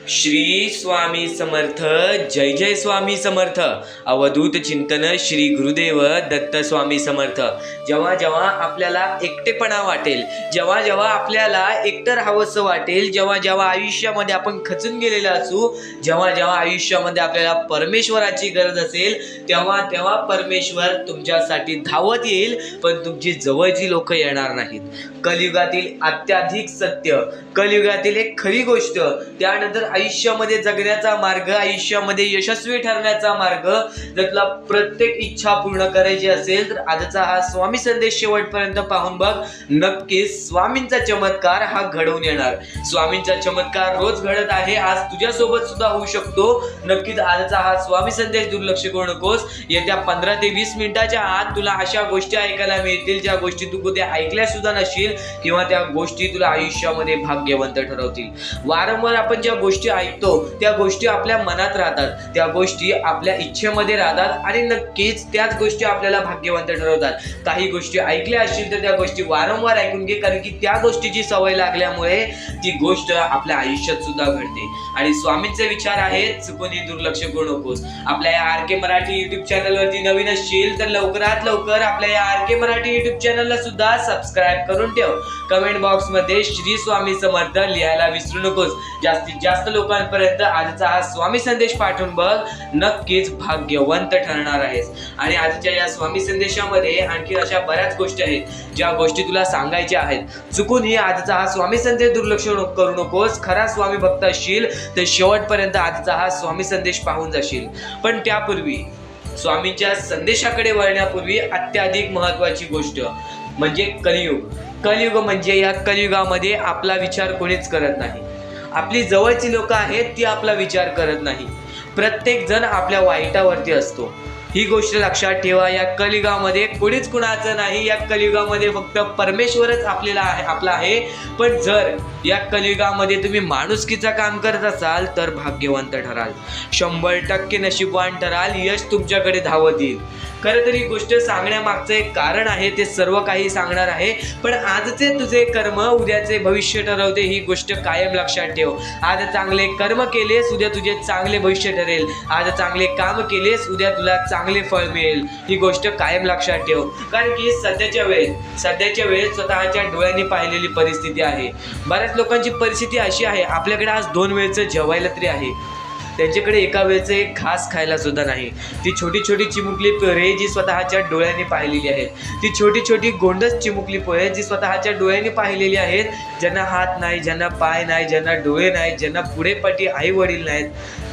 श्री स्वामी समर्थ. जय जय स्वामी समर्थ. अवधूत चिंतन श्री गुरुदेव दत्त स्वामी समर्थ. जेव्हा जेव्हा आपल्याला एकटेपणा वाटेल, जेव्हा जेव्हा आपल्याला एकटं राहावंसं वाटेल, जेव्हा जेव्हा आयुष्यामध्ये आपण खचून गेलेलं असू, जेव्हा जेव्हा आयुष्यामध्ये आपल्याला परमेश्वराची गरज असेल, तेव्हा तेव्हा परमेश्वर तुमच्यासाठी धावत येईल, पण तुमची जवळची लोक येणार नाहीत. कलियुगातील अत्याधिक सत्य, कलियुगातील एक खरी गोष्ट, त्यानंतर आयुष्यामध्ये जगण्याचा मार्ग, आयुष्यामध्ये यशस्वी ठरण्याचा मार्ग, जर तुला प्रत्येक इच्छा पूर्ण करायची असेल तर आजचा हा स्वामी संदेश शेवटपर्यंत पाहून बघ. नक्कीच स्वामींचा चमत्कार हा घडवून येणार. स्वामींचा चमत्कार रोज घडत आहे, आज तुझ्यासोबत सुद्धा होऊ शकतो. नक्कीच आजचा हा स्वामी संदेश दुर्लक्ष करू नकोस. येत्या 15 ते 20 मिनिटाच्या आत तुला अशा गोष्टी ऐकायला मिळतील ज्या गोष्टी तू कधी ऐकल्या सुद्धा नसशील, किंवा त्या गोष्टी तुला आयुष्यामध्ये भाग्यवंत ठरवतील. वारंवार आपण ज्या गोष्टी ऐकतो त्या गोष्टी आपल्या मनात राहतात, त्या गोष्टी आपल्या इच्छेमध्ये राहतात आणि नक्कीच त्याच गोष्टी आपल्याला भाग्यवंत ठरवतात. काही गोष्टी ऐकल्या असतील तर त्या गोष्टी वारंवार ऐकून घे, कारण की त्या गोष्टीची सवय लागल्यामुळे ती गोष्ट आपल्या आयुष्यात सुद्धा घडते. आणि स्वामींचे विचार आहेत, चुकूनही दुर्लक्ष करू नकोस. आपल्या या आर के मराठी युट्यूब चॅनलवरती नवीन असशील तर लवकरात लवकर आपल्या या आर के मराठी युट्यूब चॅनलला सुद्धा सबस्क्राईब करून ठेव. कमेंट बॉक्स मध्ये श्री स्वामी समर्थ लिहायला विसरू नकोस. जास्तीत जास्त लोकांपर्यंत आजचा हा स्वामी संदेश पाठवून बघ, नक्कीच भाग्यवंत ठरणार आहेस. आणि आजच्या या स्वामी संदेशामध्ये आणखी अशा बऱ्याच गोष्टी आहेत ज्या गोष्टी तुला सांगायच्या आहेत. चुकूनही आजचा हा स्वामी संदेश दुर्लक्ष करू नकोस. खरा स्वामी भक्त असशील तर शेवटपर्यंत आजचा हा स्वामी संदेश पाहून जाशील. पण त्यापूर्वी, स्वामींच्या संदेशाकडे वळण्यापूर्वी अत्याधिक महत्वाची गोष्ट म्हणजे कलियुग. कलियुग म्हणजे या कलियुगामध्ये आपला विचार कोणीच करत नाही. आपली जवळची लोक आहेत ती आपला विचार करत नाही. प्रत्येक जण आपल्या वाईटावरती असतो. ही गोष्ट लक्षात ठेवा. या कलियुगामध्ये कोणीच कुणाचं नाही. या कलियुगामध्ये फक्त परमेश्वरच आपला आहे. पण जर या कलियुगामध्ये तुम्ही माणुसकीचं काम करत असाल तर भाग्यवंत ठराल, 100% नशीबवान ठराल. यश तुमच्याकडे धावत येईल. खरं तरी गोष्ट सांगण्यामागचं एक कारण आहे, ते सर्व काही सांगणार आहे. पण आजचे तुझे कर्म उद्याचे भविष्य ठरवते, ही गोष्ट कायम लक्षात ठेव. आज चांगले कर्म केलेस उद्या तुझे चांगले भविष्य ठरेल. आज चांगले काम केलेस उद्या तुला चांगले फळ मिळेल. ही गोष्ट कायम लक्षात ठेव. कारण की सध्याच्या वेळेत स्वतःच्या डोळ्यांनी पाहिलेली परिस्थिती आहे. बऱ्याच लोकांची परिस्थिती अशी आहे, आपल्याकडे आज 2 वेळचं जेवायला तरी आहे, त्यांच्याकडे एका वेळचं एक घास खायला सुद्धा नाही. ती छोटी छोटी चिमुकली पोरे जी स्वतःच्या डोळ्यांनी पाहिलेली आहेत, ती छोटी छोटी गोंडस चिमुकली पोरे जी स्वतःच्या डोळ्यांनी पाहिलेली आहेत, ज्यांना हात नाही, ज्यांना पाय नाही, ज्यांना डोळे नाही, ज्यांना पुढे पाठी आई वडील नाहीत,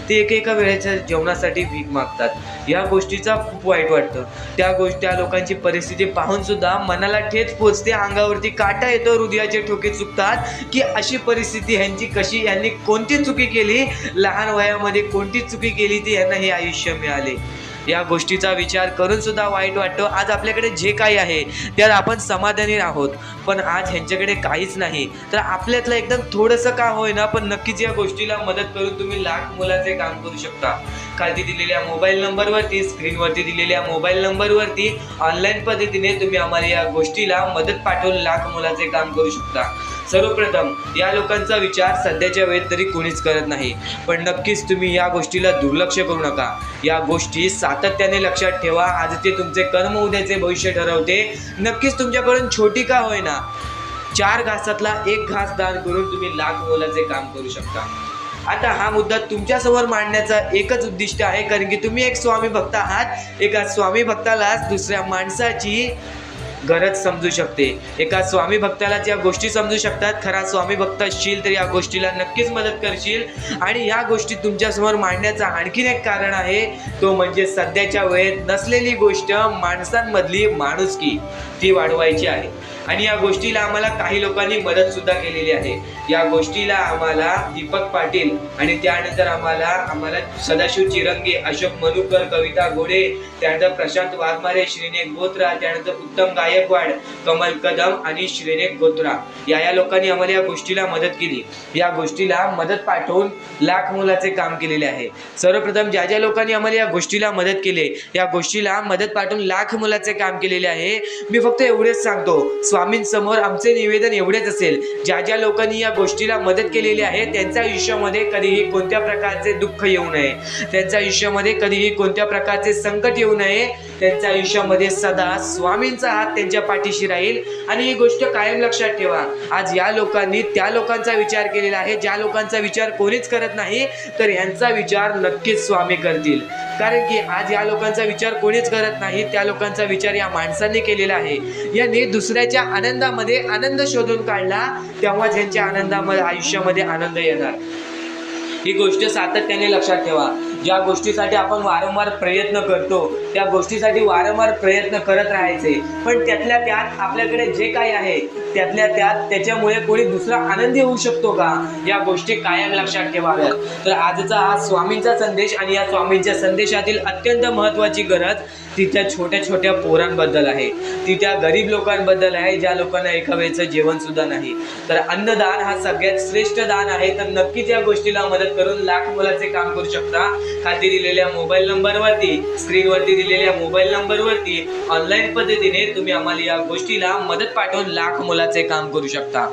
ते एका वेळेच्या जेवणासाठी भीक मागतात. या गोष्टीचा खूप वाईट वाटतं. त्या लोकांची परिस्थिती पाहून सुद्धा मनाला ठेच पोचते, अंगावरती काटा येतो, हृदयाचे ठोके चुकतात की अशी परिस्थिती ह्यांची कशी, यांनी कोणती चुकी केली, लहान वयामध्ये कोणती चुकी केली ती यांना हे आयुष्य मिळाले. या गोष्टीचा विचार करून सुद्धा वाईट वाटतं. आज आपल्याकडे जे काही आहे त्यात आपण समाधानी आहोत, पण आज ह्यांच्याकडे काहीच नाही. तर आपल्यातलं एकदम थोडंसं का होईना पण नक्कीच या गोष्टीला मदत करून तुम्ही लाख मोलाचे काम करू शकता. खाली दिलेल्या मोबाईल नंबरवरती, स्क्रीनवरती दिलेल्या मोबाईल नंबरवरती ऑनलाईन पद्धतीने तुम्ही आम्हाला या गोष्टीला मदत पाठवून लाख मोलाचे काम करू शकता. सर्वप्रथम या लोकांचा विचार सध्याच्या वेळेत तरी कोणीच करत नाही, पण नक्कीच तुम्ही या गोष्टीला दुर्लक्ष करू नका. या गोष्टी सातत्याने लक्षात ठेवा. आज ते तुमचे कर्म उद्याचे भविष्य ठरवते. नक्कीच तुमच्याकडून छोटी का होईना 4 घासातला 1 घास दान करून तुम्ही लाख मोलाचे काम करू शकता. आता हा मुद्दा तुमच्यासमोर मांडण्याचा एकच उद्दिष्ट आहे, कारण की तुम्ही एक स्वामी भक्त आहात. एका स्वामी भक्तालाच दुसऱ्या माणसाची गरज समजू शकते. एका स्वामी भक्तालाच या गोष्टी समजू शकतात. खरा स्वामी भक्त असशील तर या गोष्टीला नक्कीच मदत करशील. आणि या गोष्टी तुमच्यासमोर मांडण्याचं आणखीन एक कारण आहे, तो म्हणजे सध्याच्या वेळेत नसलेली गोष्ट, माणसांमधली माणुसकी, ती वाढवायची आहे. आणि या गोष्टीला आम्हाला काही लोकांनी मदत सुद्धा केलेली आहे. या गोष्टीला आम्हाला दीपक पाटील आणि त्यानंतर आम्हाला सदाशिव चिरंगे, अशोक मनुकर, कविता घोडे, त्यानंतर प्रशांत वाघमारे, श्रीनेक गोत्रा, त्यानंतर उत्तम गायकवाड, कमल कदम आणि श्रीनेक गोत्रा या लोकांनी आम्हाला या गोष्टीला मदत केली. या गोष्टीला मदत पाठवून लाख मोलाचे काम केलेले आहे. सर्वप्रथम ज्या लोकांनी आम्हाला या गोष्टीला मदत केली, या गोष्टीला मदत पाठवून लाख मोलाचे काम केलेले आहे, मी फक्त एवढेच सांगतो, स्वामींसमोर आमचे निवेदन एवढेच असेल, ज्या ज्या लोकांनी या गोष्टीला मदत केलेली आहे त्यांच्या आयुष्यामध्ये कधीही कोणत्या प्रकारचे दुःख येऊ नये, त्यांच्या आयुष्यामध्ये कधीही कोणत्या प्रकारचे संकट येऊ नये, त्यांच्या आयुष्यामध्ये सदा स्वामींचा हात त्यांच्या पाठीशी राहील. आणि ही गोष्ट कायम लक्षात ठेवा, आज या लोकांनी त्या लोकांचा विचार केलेला आहे ज्या लोकांचा विचार कोणीच करत नाही, तर यांचा विचार नक्कीच स्वामी करतील. कारण की आज या लोकांचा विचार कोणीच करत नाही, त्या लोकांचा विचार या माणसांनी केलेला आहे. याने दुसऱ्याच्या आनंदामध्ये आनंद शोधून काढला, तेव्हा त्यांच्या आनंदामध्ये आयुष्यामध्ये आनंद येणार. ही गोष्ट सातत्याने लक्षात ठेवा. ज्या गोष्टीसाठी आपण वारंवार प्रयत्न करतो त्या गोष्टीसाठी वारंवार प्रयत्न करत राहायचे, पण त्यातल्या त्यात आपल्याकडे जे काही आहे त्यातल्या त्यात त्याच्यामुळे कोणी दुसरा आनंदी होऊ शकतो का, या गोष्टी कायम लक्षात ठेवाव्यात. तर आजचा हा स्वामींचा संदेश आणि या स्वामींच्या संदेशातील अत्यंत महत्त्वाची गरज ती त्या छोट्या छोट्या पोरांबद्दल आहे, ती त्या गरीब लोकांबद्दल आहे ज्या लोकांना एका वेळचं जेवण सुद्धा नाही. तर अन्नदान हा सगळ्यात श्रेष्ठ दान आहे. तर नक्कीच या गोष्टीला मदत करून लाख मोलाचे काम करू शकता. खाली दिलेल्या मोबाईल नंबरवरती, स्क्रीनवरती दिलेल्या मोबाईल नंबरवरती ऑनलाईन पद्धतीने तुम्ही आम्हाला या गोष्टीला मदत पाठवून लाख मोलाचे काम करू शकता.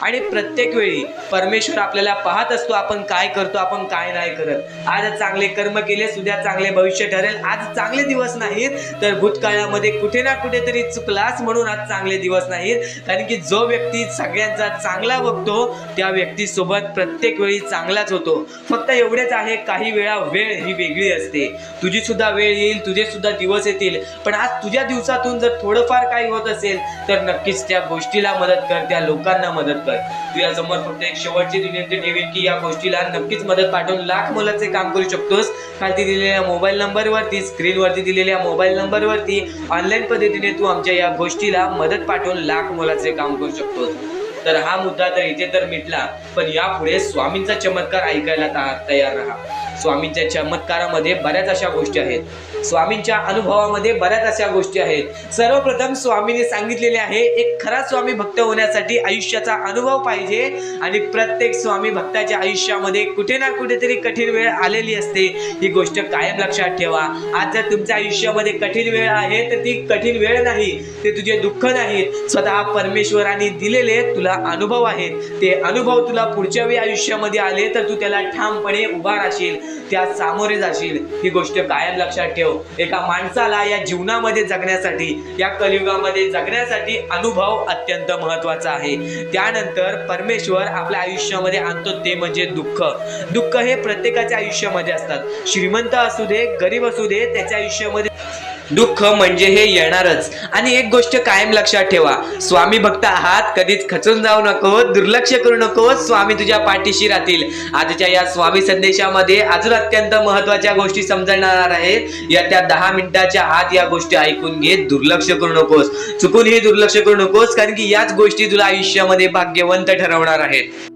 आणि प्रत्येक वेळी परमेश्वर आपल्याला पाहत असतो आपण काय करतो, आपण काय नाही करत. आज चांगले कर्म केले, उद्या चांगले भविष्य ठरेल. आज चांगले दिवस नाहीत तर भूतकाळामध्ये कुठे ना कुठेतरी चुकलास म्हणून आज चांगले दिवस नाहीत. कारण की जो व्यक्ती सगळ्यांचा चांगला बघतो त्या व्यक्तीसोबत प्रत्येक वेळी चांगलाच होतो. फक्त एवढेच आहे, काही वेळा वेळ ही वेगळी असते. तुझी सुद्धा वेळ येईल, तुझे सुद्धा दिवस येतील, पण आज तुझ्या दिवसातून जर थोडंफार काही होत असेल तर नक्कीच त्या गोष्टीला मदत कर, त्या लोकांना मदत कर. तुझ्यासमोर फक्त एक शेवटची विनंती ठेवीन की या गोष्टीला नक्कीच मदत पाठवून लाख मोलाचे काम करू शकतोस. खाली दिलेल्या मोबाईल नंबरवरती, स्क्रीनवरती दिलेल्या मोबाईल नंबरवरती ऑनलाईन पद्धतीने तू आमच्या या गोष्टीला मदत पाठवून लाख मोलाचे काम करू शकतोस. तर हा मुद्दा तर इथे तर मिटला, पण यापुढे स्वामींचा चमत्कार ऐकायला तयार राहा. स्वामींच्या चमत्कारामध्ये बऱ्याच अशा गोष्टी आहेत, स्वामींच्या अनुभवामध्ये बऱ्याच अशा गोष्टी आहेत. सर्वप्रथम स्वामींनी सांगितलेले आहे, एक खरा स्वामी भक्त होण्यासाठी आयुष्याचा अनुभव पाहिजे. आणि प्रत्येक स्वामी भक्ताच्या आयुष्यामध्ये कुठे ना कुठेतरी कठीण वेळ आलेली असते. ही गोष्ट कायम लक्षात ठेवा. आज जर तुमच्या आयुष्यामध्ये कठीण वेळ आहे तर ती कठीण वेळ नाही, ते तुझे दुःख नाहीत, स्वतः परमेश्वराने दिलेले तुला अनुभव आहेत. ते अनुभव तुला पुढच्या वेळी आयुष्यामध्ये आले तर तू त्याला ठामपणे उभा राहशील, त्या सामोरे जाशील. ही गोष्ट कायम लक्षात ठेव. एका माणसाला या जीवनामध्ये जगण्यासाठी, या कलियुगामध्ये जगण्यासाठी अनुभव अत्यंत महत्वाचा आहे. त्यानंतर परमेश्वर आपल्या आयुष्यामध्ये आणतो ते म्हणजे दुःख. दुःख हे प्रत्येकाच्या आयुष्यामध्ये असतात. श्रीमंत असू दे, गरीब असू दे, त्याच्या आयुष्यामध्ये दुःख म्हणजे हे येणारच. आणि एक गोष्ट कायम लक्षात ठेवा, स्वामी भक्त आहात, कधीच खचून जाऊ नको, दुर्लक्ष करू नको. स्वामी तुझ्या पाठीशी राहतील. आजच्या या स्वामी संदेशामध्ये अजून अत्यंत महत्वाच्या गोष्टी समजणार आहेत. येत्या 10 मिनिटाच्या आत या गोष्टी ऐकून घे. दुर्लक्ष करू नकोस, चुकूनही दुर्लक्ष करू नकोस, कारण की याच गोष्टी तुला आयुष्यामध्ये भाग्यवंत ठरवणार आहेत.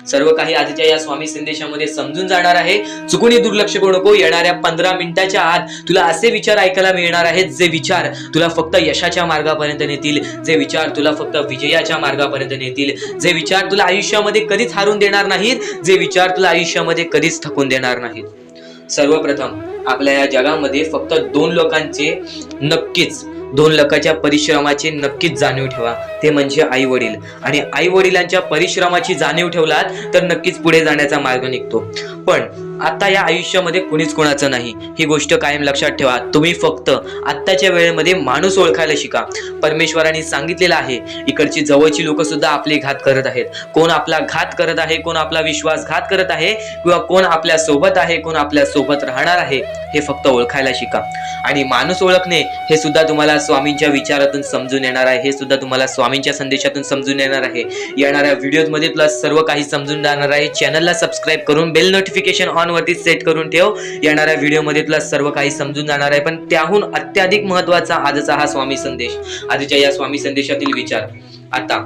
सर्व काही आजच्या या स्वामी संदेशामध्ये समजून जाणार आहे. चुकूनही दुर्लक्ष करू नको. येणाऱ्या 15 मिनिटाच्या आत तुला असे विचार ऐकायला मिळणार आहेत जे विचार तुला फक्त यशाच्या मार्गापर्यंत नेतील, जे विचार तुला फक्त विजयाच्या मार्गापर्यंत नेतील, जे विचार तुला आयुष्यामध्ये कधीच हारून देणार नाहीत, जे विचार तुला आयुष्यामध्ये कधीच थकून देणार नाहीत. सर्वप्रथम आपल्या या जगामध्ये फक्त 2 लोकांचे नक्कीच 2 लाखाच्या परिश्रमाची नक्कीच जाणीव ठेवा, ते म्हणजे आई वडील. आणि आई वडिलांच्या परिश्रमाची जाणीव ठेवलात तर नक्कीच पुढे जाण्याचा मार्ग निघतो. पण आता या आयुष्यामध्ये कुणीच कोणाचं नाही, ही गोष्ट कायम लक्षात ठेवा. तुम्ही फक्त आत्ताच्या वेळेमध्ये माणूस ओळखायला शिका. परमेश्वराने सांगितलेलं आहे, इकडची जवळची लोक सुद्धा आपले घात करत आहेत. कोण आपला घात करत आहे, कोण आपला विश्वासघात करत आहे, किंवा कोण आपल्या सोबत आहे, कोण आपल्या सोबत राहणार आहे, हे फक्त ओळखायला शिका. आणि माणूस ओळखणे हे सुद्धा तुम्हाला स्वामींच्या विचारातून समजून येणार आहे, हे सुद्धा तुम्हाला स्वामींच्या संदेशातून समजून येणार आहे. येणाऱ्या व्हिडिओमध्ये तुला सर्व काही समजून जाणार आहे. चॅनलला सबस्क्राईब करून बेल नोटिफिकेशन ऑन वरती सेट करून ठेव. येणाऱ्या व्हिडिओमध्ये तुला सर्व काही समजून जाणार आहे. पण त्याहून अत्याधिक महत्वाचा आजचा हा स्वामी संदेश, आजच्या या स्वामी संदेशातील विचार. आता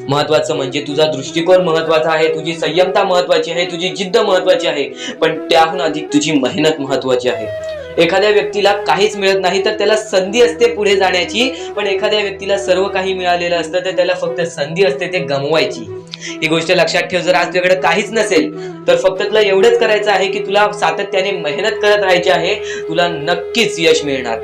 महत्वाचं म्हणजे तुझा दृष्टिकोन महत्वाचा आहे, तुझी संयमता महत्वाची आहे, तुझी जिद्द महत्वाची आहे, पण त्याहून अधिक तुझी मेहनत महत्वाची आहे. एखाद्या व्यक्तीला काहीच मिळत नाही तर त्याला संधी असते पुढे जाण्याची, पण एखाद्या व्यक्तीला सर्व काही मिळालेलं असतं तर त्याला फक्त संधी असते ते गमवायची. ही गोष्ट लक्षात ठेव. जर आज तुझ्याकडे काहीच नसेल तर फक्त तुला एवढंच करायचं आहे की तुला सातत्याने मेहनत करत राहायची आहे, तुला नक्कीच यश मिळणार.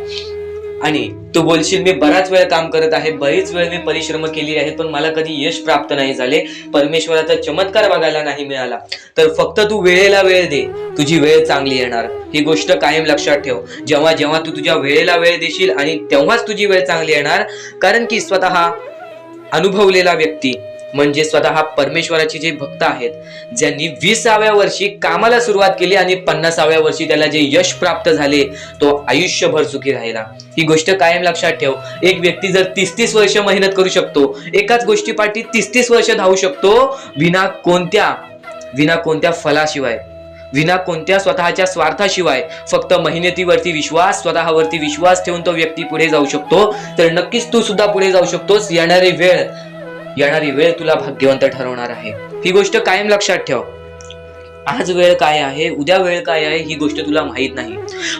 आणि तू बोलशील मी बराच वेळ काम करत आहे, बरीच वेळ मी परिश्रम केली आहे, पण मला कधी यश प्राप्त नाही झाले, परमेश्वराचा चमत्कार बघायला नाही मिळाला, तर फक्त तू वेळेला वेळ दे, तुझी वेळ चांगली येणार. ही गोष्ट कायम लक्षात ठेव. जेव्हा जेव्हा तू तुझ्या वेळेला वेळ देशील आणि तेव्हाच तुझी वेळ चांगली येणार. कारण की स्वतः अनुभवलेला व्यक्ती म्हणजे स्वतः परमेश्वराचे जे भक्त आहेत, ज्यांनी 20व्या वर्षी कामाला सुरुवात केली आणि 50व्या वर्षी त्याला जे यश प्राप्त झाले, तो आयुष्यभर सुखी राहिला. ही गोष्ट कायम लक्षात ठेव. एक व्यक्ती जर 30-30 वर्ष मेहनत करू शकतो, एकाच गोष्टीपाठी 30-30 वर्ष धावू शकतो, विना कोणत्या फलाशिवाय, विना कोणत्या स्वतःच्या स्वार्थाशिवाय, फक्त मेहनतीवरती विश्वास, स्वतःवरती विश्वास ठेवून तो व्यक्ती पुढे जाऊ शकतो, तर नक्कीच तू सुद्धा पुढे जाऊ शकतोस. येणारी वेळ तुला भाग्यवंत ठरवणार आहे. ही गोष्ट कायम लक्षात ठेव. आज वेळ काय आहे, उद्या वेळ काय आहे, ही गोष्ट तुला माहित नाही,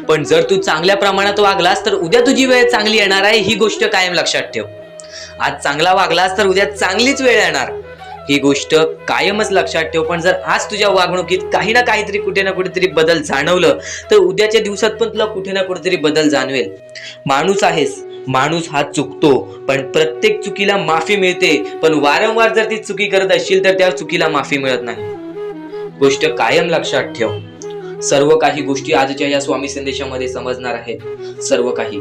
पण जर तू चांगल्या प्रमाणात वागलास तर उद्या तुझी वेळ चांगली येणार आहे. ही गोष्ट कायम लक्षात ठेव. आज चांगला वागलास तर उद्या चांगलीच वेळ येणार. ही गोष्ट कायमच लक्षात ठेव. पण जर आज तुझ्या वागणुकीत काही ना काहीतरी, कुठे ना कुठेतरी बदल जाणवलं, तर उद्याच्या दिवसात पण तुला कुठे ना कुठेतरी बदल जाणवेल. माणूस आहेस, माणूस हा चुकतो, पण प्रत्येक चुकीला माफी मिळते. पण वारंवार जर ती चुकी करत असशील तर त्या चुकीला माफी मिळत नाही. गोष्ट कायम लक्षात ठेव. सर्व काही गोष्टी आजच्या या स्वामी संदेशामध्ये समजणार आहेत, सर्व काही.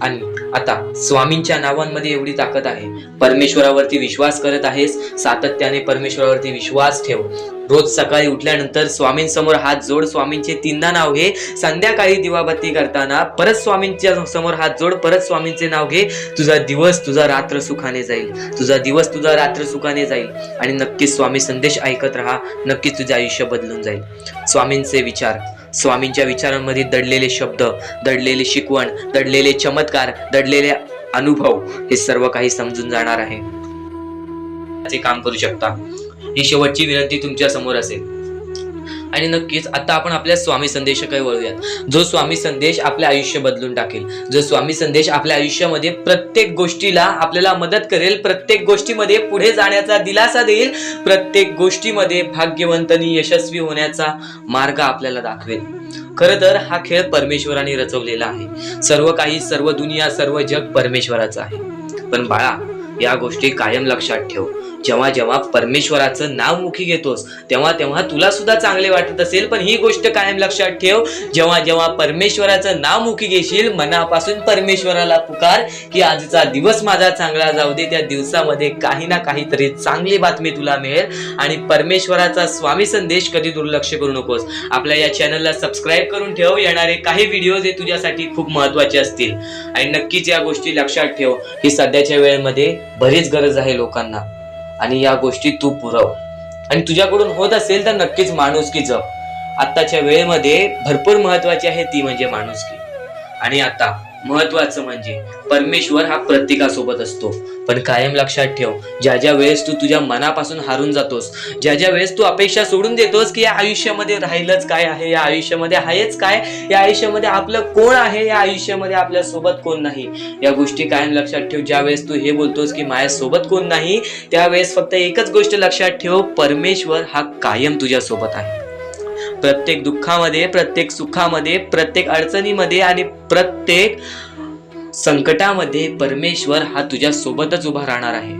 आणि आता स्वामींच्या नावांमध्ये एवढी ताकद आहे. परमेश्वरावरती विश्वास करत आहेस, सातत्याने परमेश्वरावरती विश्वास ठेव. रोज सकाळी उठल्यानंतर स्वामींसमोर हात जोड, स्वामींचे 3दा नाव घे. संध्याकाळी दिवाबत्ती करताना परत स्वामींच्या समोर हात जोड, परत स्वामींचे नाव घे. तुझा दिवस, तुझा रात्र सुखाने जाईल. तुझा दिवस, तुझा रात्र सुखाने जाईल. आणि नक्कीच स्वामी संदेश ऐकत राहा. नक्कीच तुझे आयुष्य बदलून जाईल. स्वामींचे विचार, स्वामींच्या विचारांमध्ये दडलेले शब्द, दडलेले शिकवण, दडलेले चमत्कार, दडलेले अनुभव, हे सर्व काही समजून जाणार आहे. ते काम करू शकता. ही शेवटची विनंती तुमच्या समोर असेल. आणि नक्कीच आता आपण आपल्या स्वामी संदेशाकडे वळूयात. जो स्वामी संदेश आपले आयुष्य बदलून टाकेल, जो स्वामी संदेश आपल्या आयुष्यामध्ये प्रत्येक गोष्टीला आपल्याला मदत करेल, प्रत्येक गोष्टीमध्ये पुढे जाण्याचा दिलासा देईल, प्रत्येक गोष्टीमध्ये भाग्यवंतांनी यशस्वी होण्याचा मार्ग आपल्याला दाखवेल. खरं तर हा खेळ परमेश्वराने रचवलेला आहे. सर्व काही, सर्व दुनिया, सर्व जग परमेश्वराचं आहे. पण बाळा, या गोष्टी कायम लक्षात ठेव. जेव्हा जेव्हा परमेश्वराचं नाव मुखी घेतोस, तेव्हा तेव्हा तुला सुद्धा चांगले वाटत असेल, पण ही गोष्ट कायम लक्षात ठेव. जेव्हा जेव्हा परमेश्वराचं नाव मुखी घेशील, मनापासून परमेश्वराला पुकार की आजचा दिवस माझा चांगला जाऊ दे, त्या दिवसामध्ये काही ना काहीतरी चांगली बातमी तुला मिळेल. आणि परमेश्वराचा स्वामी संदेश कधी दुर्लक्ष करू नकोस. आपल्या या चॅनलला सबस्क्राईब करून ठेव. येणारे काही व्हिडिओज हे तुझ्यासाठी खूप महत्वाचे असतील. आणि नक्कीच या गोष्टी लक्षात ठेव की सध्याच्या वेळेमध्ये बरीच गरज आहे लोकांना, आणि या गोष्टी तू पुरव. आणि तुझ्याकडून होत असेल तर नक्कीच माणुसकी जप. आत्ताच्या वेळेमध्ये भरपूर महत्वाची आहे ती म्हणजे माणुसकी. आणि आता महत्वाचं म्हणजे परमेश्वर हा प्रत्येकासोबत असतो. पण कायम लक्षात ठेव, ज्या ज्या वेळेस तू तुझ्या मनापासून हारून जातोस, ज्या ज्या वेळेस तू अपेक्षा सोडून देतोस की या आयुष्यामध्ये राहिलंच काय आहे, या आयुष्यामध्ये आहेच काय, या आयुष्यामध्ये आपलं कोण आहे, या आयुष्यामध्ये आपल्या सोबत कोण नाही, या गोष्टी कायम लक्षात ठेव. ज्या वेळेस तू हे बोलतोस की माझ्या सोबत कोण नाही, त्यावेळेस फक्त एकच गोष्ट लक्षात ठेव, परमेश्वर हा कायम तुझ्या सोबत आहे. प्रत्येक दुःखामध्ये, प्रत्येक सुखामध्ये, प्रत्येक अडचणीमध्ये आणि प्रत्येक संकटामध्ये परमेश्वर हा तुझ्या सोबतच उभा राहणार आहे.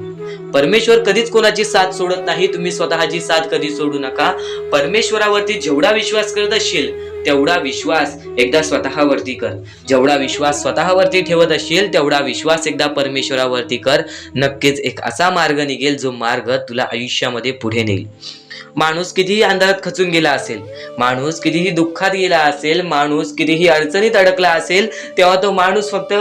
परमेश्वर कधीच कोणाची साथ सोडत नाही. तुम्ही स्वतःची साथ कधी सोडू नका. परमेश्वरावरती जेवढा विश्वास करत असशील तेवढा विश्वास एकदा स्वतःवरती कर. जेवढा विश्वास स्वतःवरती ठेवत असशील तेवढा विश्वास एकदा परमेश्वरावरती कर. नक्कीच एक असा मार्ग निघेल जो मार्ग तुला आयुष्यामध्ये पुढे नेईल. माणूस कितीही अंधारात खचून गेला असेल, माणूस कितीही दुःखात गेला असेल, माणूस कितीही अडचणीत अडकला असेल, तेव्हा तो माणूस फक्त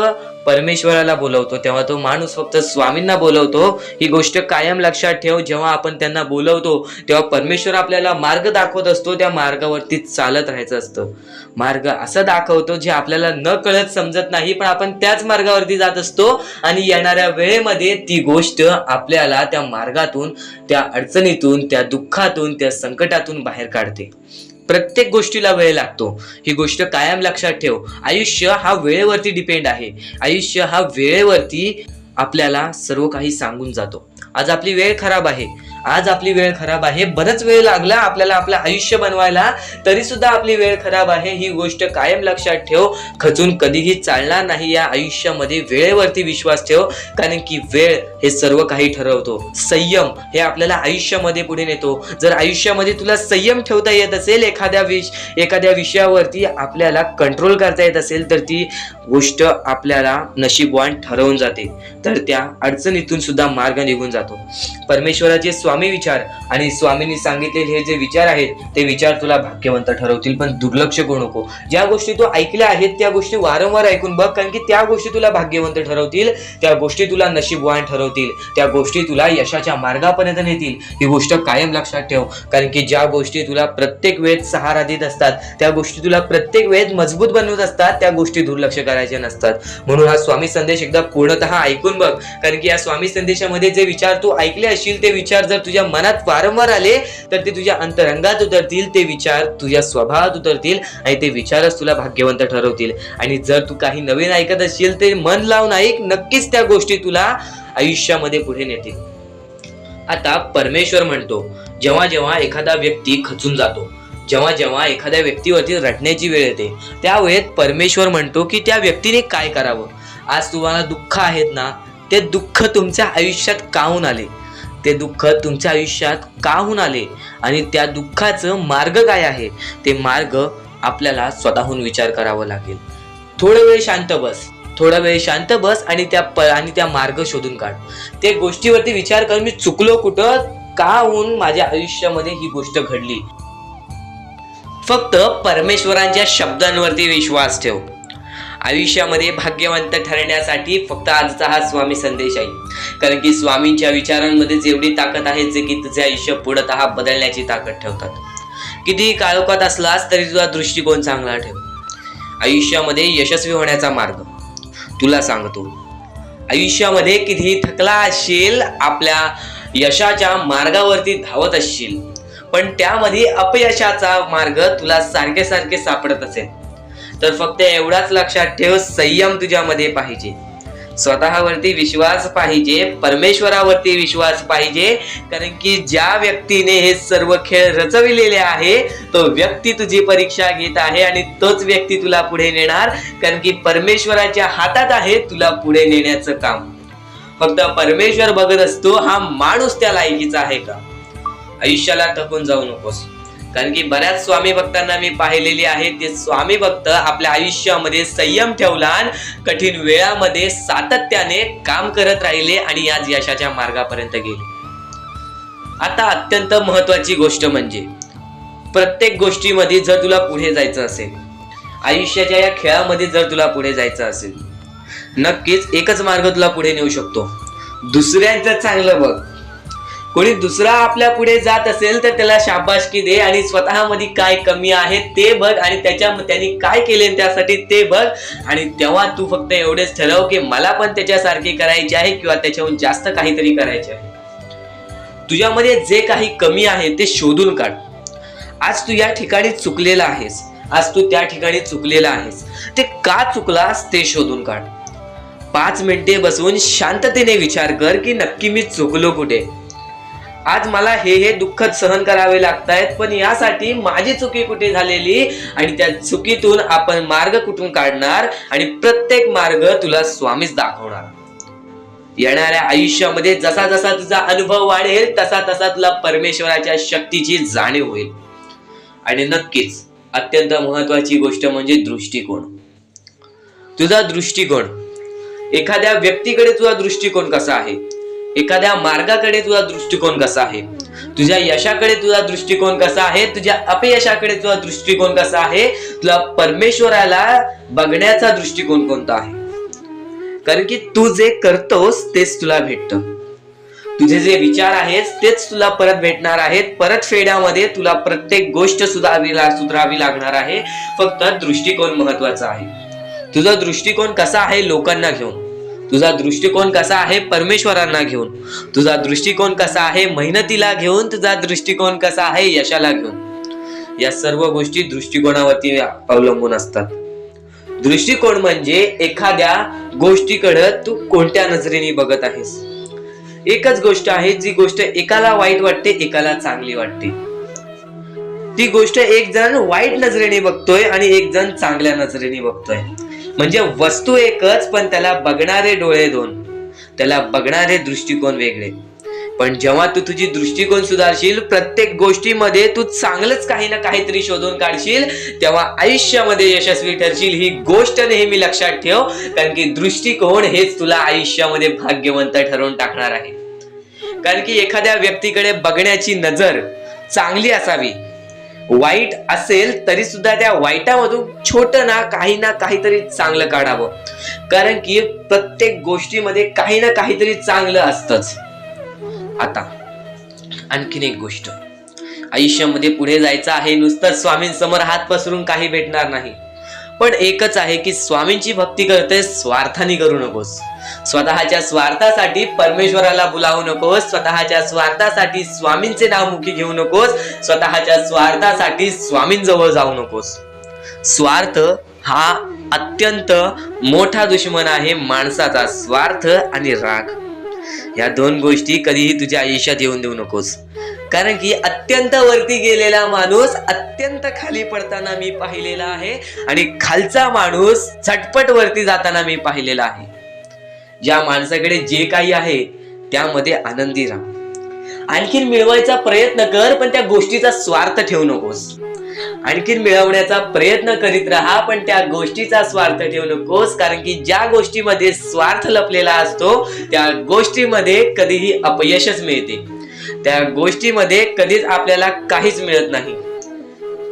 परमेश्वराला बोलवतो, तेव्हा तो माणूस फक्त स्वामींना बोलवतो. ही गोष्ट कायम लक्षात ठेव. जेव्हा आपण त्यांना बोलवतो तेव्हा परमेश्वर आपल्याला मार्ग दाखवत असतो. त्या मार्गावरती चालत राहायचं असतं. मार्ग असं दाखवतो जे आपल्याला न कळत समजत नाही, पण आपण त्याच मार्गावरती जात असतो आणि येणाऱ्या वेळेमध्ये ती गोष्ट आपल्याला त्या मार्गातून, त्या अडचणीतून, त्या दुःखातून, त्या संकटातून बाहेर काढते. प्रत्येक गोष्टीला वेळ लागतो. ही गोष्ट कायम लक्षात ठेव. आयुष्य हा वेळेवरती डिपेंड आहे. आयुष्य हा वेळेवरती आपल्याला सर्व काही सांगून जातो. आज आपली वेळ खराब आहे, आज आपली वेळ खराब आहे, बरंच वेळ लागला आपल्याला आपलं आयुष्य बनवायला, तरी सुद्धा आपली वेळ खराब आहे, ही गोष्ट कायम लक्षात ठेव. खचून कधीही चालणार नाही या आयुष्यामध्ये. वेळेवरती विश्वास ठेव, कारण की वेळ हे सर्व काही ठरवतो. संयम हे आपल्याला आयुष्यामध्ये पुढे नेतो. जर आयुष्यामध्ये तुला संयम ठेवता येत असेल, एखाद्या विषयावरती आपल्याला कंट्रोल करता येत असेल, तर ती गोष्ट आपल्याला नशीबवान ठरवून जाते. तर त्या अडचणीतून सुद्धा मार्ग निघून जातो. परमेश्वराचे स्वामी विचार आणि स्वामींनी सांगितलेले हे जे विचार आहेत, ते विचार तुला भाग्यवंत ठरवतील. पण दुर्लक्ष करू नको. ज्या गोष्टी तू ऐकल्या आहेत त्या गोष्टी वारंवार ऐकून बघ, कारण की त्या गोष्टी तुला भाग्यवंत ठरवतील, त्या गोष्टी तुला नशीबवान ठरवतील, त्या गोष्टी तुला यशाच्या मार्गापर्यंत नेतील. ही गोष्ट कायम लक्षात ठेव, कारण की ज्या गोष्टी तुला प्रत्येक वेळेत सहारा देत असतात, त्या गोष्टी तुला प्रत्येक वेळेत मजबूत बनवत असतात, त्या गोष्टी दुर्लक्ष करायच्या नसतात. म्हणून हा स्वामी संदेश एकदा पूर्णतः ऐकून बघ, कारण की या स्वामी संदेशामध्ये जे विचार तू ऐकले असशील, ते विचार जर तुझ्या मनात वारंवार आले तर ते तुझ्या अंतरंगात उतरतील, ते विचार तुझ्या स्वभावात उतरतील आणि ते विचारच तुला भाग्यवंत ठरवतील. आणि जर तू काही नवीन ऐकत असशील ते मन लावून ऐक, नक्कीच त्या गोष्टी तुला आयुष्यामध्ये पुढे नेतील. आता परमेश्वर म्हणतो, जेव्हा जेव्हा एखादा व्यक्ती खचून जातो, जेव्हा जेव्हा एखाद्या व्यक्तीवरती रडण्याची वेळ येते, त्या वेळेत परमेश्वर म्हणतो की त्या व्यक्तीने काय करावं. आज तुम्हाला दुःख आहेत ना, ते दुःख तुमच्या आयुष्यात का होऊन आले, ते दुःख तुमच्या आयुष्यात का होऊन आले आणि त्या दुःखाचं मार्ग काय आहे, ते मार्ग आपल्याला स्वतःहून विचार करावा लागेल. थोडा वेळ शांत बस आणि त्या मार्ग शोधून काढ. त्या गोष्टीवरती विचार कर, मी चुकलो कुठं, का होऊन माझ्या आयुष्यामध्ये ही गोष्ट घडली. फक्त परमेश्वरांच्या शब्दांवरती विश्वास ठेव. आयुष्यामध्ये भाग्यवंत ठरण्यासाठी फक्त आजचा हा स्वामी संदेश आहे, कारण की स्वामींच्या विचारांमध्ये जेवढी ताकद आहे, जे की तुझे आयुष्य पूर्णतः बदलण्याची ताकद ठेवतात. किती काळोखात असलास तरी तुझा दृष्टिकोन चांगला ठेव. आयुष्यामध्ये यशस्वी होण्याचा मार्ग तुला सांगतो. आयुष्यामध्ये कितीही थकला असशील, आपल्या यशाच्या मार्गावरती धावत असशील, पण त्यामध्ये अपयशाचा मार्ग तुला सारखे सारखे सापडत असेल, तर फक्त एवढाच लक्षात ठेव, संयम तुझ्यामध्ये पाहिजे, स्वतःवरती विश्वास पाहिजे, परमेश्वरावरती विश्वास पाहिजे. कारण की ज्या व्यक्तीने हे सर्व खेळ रचविलेले आहे, तो व्यक्ती तुझी परीक्षा घेत आहे आणि तोच व्यक्ती तुला पुढे नेणार, कारण की परमेश्वराच्या हातात आहे तुला पुढे नेण्याचं काम. फक्त परमेश्वर बघत असतो हा माणूस त्या लायकीचा आहे का. आयुष्याला थकून जाऊ नकोस, कारण की बऱ्याच स्वामी भक्तांना मी पाहिलेली आहे, ते स्वामी भक्त आपल्या आयुष्यामध्ये संयम ठेवला, कठीण वेळामध्ये सातत्याने काम करत राहिले आणि आज यशाच्या मार्गापर्यंत गेले. आता अत्यंत महत्वाची गोष्ट म्हणजे, प्रत्येक गोष्टीमध्ये जर तुला पुढे जायचं असेल, आयुष्याच्या या खेळामध्ये जर तुला पुढे जायचं असेल, नक्कीच एकच मार्ग तुला पुढे नेऊ शकतो. दुसऱ्यांचं चांगलं बघ. कोणी दुसरा आपल्या पुढे जात असेल तर त्याला शाबासकी दे आणि स्वतःमध्ये काय कमी आहे ते बघ आणि त्यांनी काय केले त्यासाठी ते बघ. आणि तेव्हा तू फक्त एवढेच ठरव की मला पण त्याच्यासारखे करायचे आहे किंवा त्याच्याहून जास्त काहीतरी करायचे आहे. तुझ्यामध्ये जे काही कमी आहे ते शोधून काढ. आज तू या ठिकाणी चुकलेला आहेस, आज तू त्या ठिकाणी चुकलेला आहेस, ते का चुकलास ते शोधून काढ. 5 मिनिटे बसून शांततेने विचार कर की नक्की मी चुकलो कुठे. आज मला हे दुःख सहन करावे लागतायत, पण यासाठी माझी चुकी कुठे झालेली आणि त्या चुकीतून आपण मार्ग कुठून काढणार आणि प्रत्येक मार्ग तुला स्वामीच दाखवणार. येणाऱ्या आयुष्यामध्ये जसा जसा तुझा अनुभव वाढेल तसा तसा तुला परमेश्वराच्या शक्तीची जाणीव होईल. आणि नक्कीच अत्यंत महत्वाची गोष्ट म्हणजे दृष्टिकोन. तुझा दृष्टिकोन, एखाद्या व्यक्तीकडे तुझा दृष्टिकोन कसा आहे, एखाद्या मार्गाकडे तुझा दृष्टिकोन कसा आहे, तुझ्या यशाकडे तुझा दृष्टिकोन कसा आहे, तुझ्या अपयशाकडे तुझा दृष्टिकोन कसा आहे, तुला परमेश्वराला बघण्याचा दृष्टिकोन कोणता आहे. कारण की तू जे करतोस तेच तुला भेटतं. तुझे जे विचार आहेत तेच तुला परत भेटणार आहेत. परत फेड्यामध्ये तुला प्रत्येक गोष्ट सुधारावी लागणार आहे. फक्त दृष्टिकोन महत्वाचा आहे. तुझा दृष्टिकोन कसा आहे लोकांना घेऊन, तुझा दृष्टिकोन कसा आहे परमेश्वरांना घेऊन, तुझा दृष्टिकोन कसा आहे मेहनतीला घेऊन, तुझा दृष्टिकोन कसा आहे यशाला घेऊन. या सर्व गोष्टी दृष्टिकोनावरती अवलंबून असतात. दृष्टिकोन म्हणजे एखाद्या गोष्टीकडे तू कोणत्या नजरेने बघत आहेस. एकच गोष्ट आहे, जी गोष्ट एकाला वाईट वाटते, एकाला चांगली वाटते. ती गोष्ट एक जण वाईट नजरेने बघतोय आणि एक जण चांगल्या नजरेने बघतोय. म्हणजे वस्तू एकच, पण त्याला बघणारे डोळे दोन, त्याला बघणारे दृष्टिकोन वेगळे. पण जेव्हा तू तुझी दृष्टिकोन सुधारशील, प्रत्येक गोष्टीमध्ये तू चांगलंच काही ना काहीतरी शोधून काढशील, तेव्हा आयुष्यामध्ये यशस्वी ठरशील. ही गोष्ट नेहमी लक्षात ठेव, कारण की दृष्टिकोन हेच तुला आयुष्यामध्ये भाग्यवंत ठरवून टाकणार आहे. कारण की एखाद्या व्यक्तीकडे बघण्याची नजर चांगली असावी, वाईट असेल तरी सुद्धा त्या वाईटामधून छोटं ना काहीतरी चांगलं काढावं. कारण की प्रत्येक गोष्टीमध्ये काही ना काहीतरी चांगलं असतंच. आता आणखीन एक गोष्ट, आयुष्यामध्ये पुढे जायचं आहे, नुसतं स्वामींसमोर हात पसरून काही भेटणार नाही. पण एकच आहे की स्वामींची भक्ती करते, स्वार्थाने करू नकोस. स्वतःच्या स्वार्थासाठी परमेश्वराला बोलावू नकोस, स्वतःच्या स्वार्थासाठी स्वामींचे नाव मुखी घेऊ नकोस, स्वतःच्या स्वार्थासाठी स्वामींजवळ जाऊ नकोस. स्वार्थ हा अत्यंत मोठा दुश्मन आहे माणसाचा. स्वार्थ आणि राग या दोन गोष्टी कधीही तुझ्या आयुष्यात येऊन देऊ नकोस. कारण की अत्यंत वरती गेलेला माणूस अत्यंत खाली पडताना मी पाहिलेला आहे, आणि खालचा माणूस झटपट वरती जाताना मी पाहिलेला आहे. ज्या माणसाकडे जे काही आहे त्यामध्ये आनंदी राहा. आणखीन मिळवायचा प्रयत्न कर, पण त्या गोष्टीचा स्वार्थ ठेवू नकोस. आणखीन मिळवण्याचा प्रयत्न करीत राहा, पण त्या गोष्टीचा स्वार्थ ठेवू नकोस. कारण की ज्या गोष्टीमध्ये स्वार्थ लपलेला असतो त्या गोष्टीमध्ये कधीही अपयशच मिळते, त्या गोष्टीमध्ये कधीच आपल्याला काहीच मिळत नाही.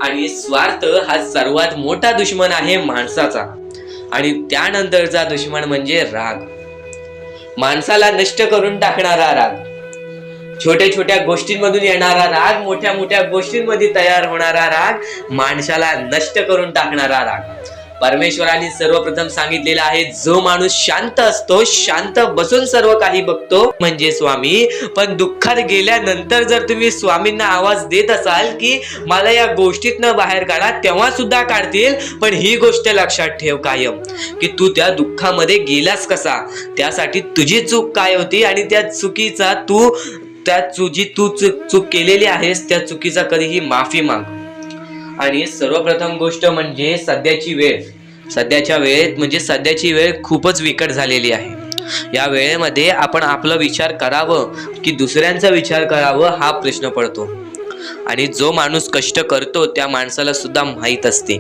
आणि स्वार्थ हा सर्वात मोठा दुश्मन आहे माणसाचा. आणि त्यानंतरचा दुश्मन म्हणजे राग, माणसाला नष्ट करून टाकणारा राग. छोट्या छोट्या गोष्टींमधून येणारा राग, मोठ्या मोठ्या गोष्टींमध्ये तयार होणारा राग, माणसाला नष्ट करून टाकणारा राग. परमेश्वराने सर्वप्रथम सांगितलेलं आहे, जो माणूस शांत असतो, शांत बसून सर्व काही बघतो म्हणजे स्वामी. पण दुःखात गेल्यानंतर जर तुम्ही स्वामींना आवाज देत असाल की मला या गोष्टीतनं बाहेर काढा, तेव्हा सुद्धा काढतील. पण ही गोष्ट लक्षात ठेव कायम, की तू त्या दुःखामध्ये गेलास कसा, त्यासाठी तुझी चूक काय होती, आणि त्या चुकीचा चूक केलेली आहेस त्या चुकीचा कधीही माफी माग. आणि सर्वप्रथम गोष्ट म्हणजे सध्याची वेळ खूपच विकट झालेली आहे. या वेळेमध्ये आपण आपला विचार करावं की दुसऱ्यांचा विचार करावं हा प्रश्न पडतो. आणि जो माणूस कष्ट करतो त्या माणसाला सुद्धा माहीत असते.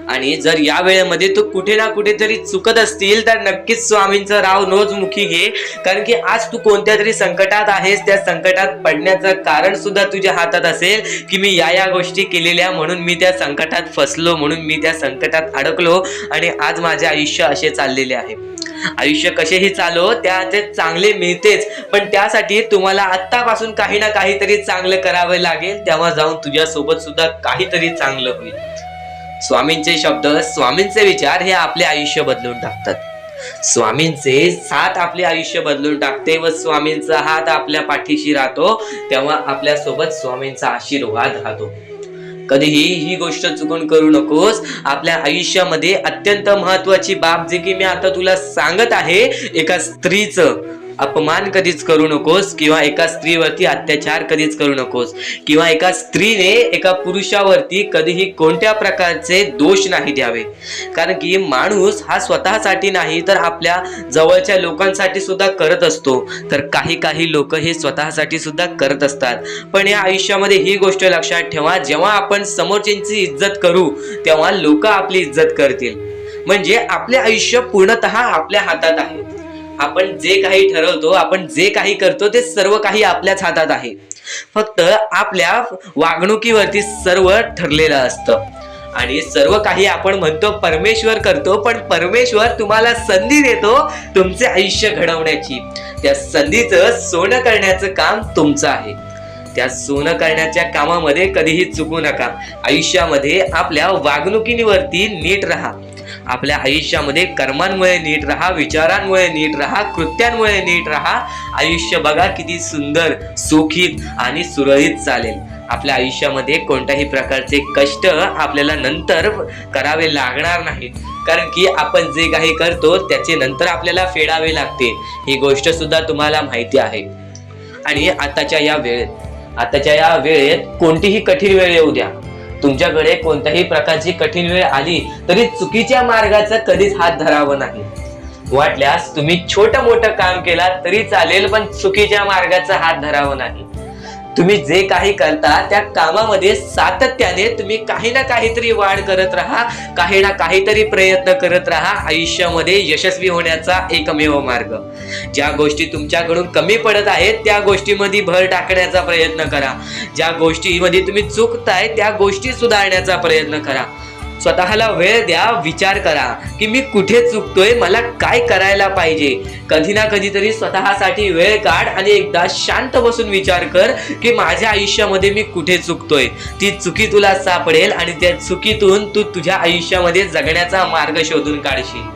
आणि जर या वेळेमध्ये तू कुठे ना कुठेतरी चुकत असतील तर नक्कीच स्वामींचं राव रोज मुखी घे. कारण की आज तू कोणत्या तरी संकटात आहेस, त्या संकटात पडण्याचं कारण सुद्धा तुझ्या हातात असेल की मी या गोष्टी केलेल्या म्हणून मी त्या संकटात फसलो, म्हणून मी त्या संकटात अडकलो आणि आज माझे आयुष्य असे चाललेले आहे. आयुष्य कसेही चालो ते चांगले मिळतेच, पण त्यासाठी तुम्हाला आत्तापासून काही ना काहीतरी चांगलं करावं लागेल, तेव्हा जाऊन तुझ्या सोबत सुद्धा काहीतरी चांगलं होईल. स्वामींचे शब्द, स्वामींचे विचार हे आपले आयुष्य बदलून टाकतात. स्वामींचे साथ आपले आयुष्य बदलून टाकते व स्वामींचा हात आपल्या पाठीशी राहतो, तेव्हा आपल्या सोबत स्वामींचा आशीर्वाद राहतो. कधीही ही गोष्ट चुकून करू नकोस. आपल्या आयुष्यामध्ये अत्यंत महत्वाची बाब जी की मी आता तुला सांगत आहे, एका स्त्रीचं अपमान कधीच करू नकोस, किंवा एका स्त्रीवरती अत्याचार कधीच करू नकोस, किंवा एका स्त्रीने एका पुरुषावरती कधीही कोणत्या प्रकारचे दोष नाही द्यावे. कारण की माणूस हा स्वतःसाठी नाही तर आपल्या जवळच्या लोकांसाठी सुद्धा करत असतो. तर काही लोक हे स्वतःसाठी सुद्धा करत असतात. पण या आयुष्यामध्ये ही गोष्ट लक्षात ठेवा, जेव्हा आपण समोरच्यांची इज्जत करू तेव्हा लोक आपली इज्जत करतील. म्हणजे आपले आयुष्य पूर्णतः आपल्या हातात आहे. आपण जे काही ठरवतो, आपण जे काही करतो ते सर्व काही आपल्याच हातात आहे. फक्त आपल्या वागणुकीवरती सर्व ठरलेलं असतं. आणि सर्व काही आपण म्हणतो परमेश्वर करतो, पण परमेश्वर तुम्हाला संधी देतो तुमचे आयुष्य घडवण्याची. त्या संधीचं सोनं करण्याचं काम तुमचं आहे. त्या सोनं करण्याच्या कामामध्ये कधीही चुकू नका. आयुष्यामध्ये आपल्या वागणुकीवरती नीट राहा. आपल्या आयुष्यामध्ये कर्मांमुळे नीट राहा, विचारांमुळे नीट राहा, कृत्यांमुळे नीट राहा. आयुष्य बघा किती सुंदर, सुखीत आणि सुरळीत चालेल. आपल्या आयुष्यामध्ये कोणत्याही प्रकारचे कष्ट आपल्याला नंतर करावे लागणार नाहीत. कारण की आपण जे काही करतो त्याचे नंतर आपल्याला फेडावे लागते, ही गोष्ट सुद्धा तुम्हाला माहिती आहे. आणि आताच्या या वेळेत कोणतीही कठीण वेळ येऊ द्या, तुमच्याकडे कोणत्याही प्रकारची कठीण वेळ आली तरी चुकीच्या मार्गाचा कधीच हात धरावं नाही. वाटल्यास तुम्ही छोटं मोठं काम केला तरी चालेल, पण चुकीच्या मार्गाचा हात धरावा नाही. तुम्ही जे काही करता त्या कामामध्ये सातत्याने तुम्ही काही ना काहीतरी वाढ करत राहा, काही ना काहीतरी प्रयत्न करत राहा. आयुष्यामध्ये यशस्वी होण्याचा एकमेव मार्ग. ज्या गोष्टी तुमच्याकडून कमी पडत आहेत त्या गोष्टीमध्ये भर टाकण्याचा प्रयत्न करा. ज्या गोष्टीमध्ये तुम्ही चुकताय त्या गोष्टी सुधारण्याचा प्रयत्न करा. स्वतःला वेळ द्या, विचार करा की मी कुठे चुकतोय, मला काय करायला पाहिजे. कधी ना कधीतरी स्वतःसाठी वेळ काढ आणि एकदा शांत बसून विचार कर की माझ्या आयुष्यामध्ये मी कुठे चुकतोय. ती चुकी तुला सापडेल आणि त्या चुकीतून तू तुझ्या आयुष्यामध्ये जगण्याचा मार्ग शोधून काढशील.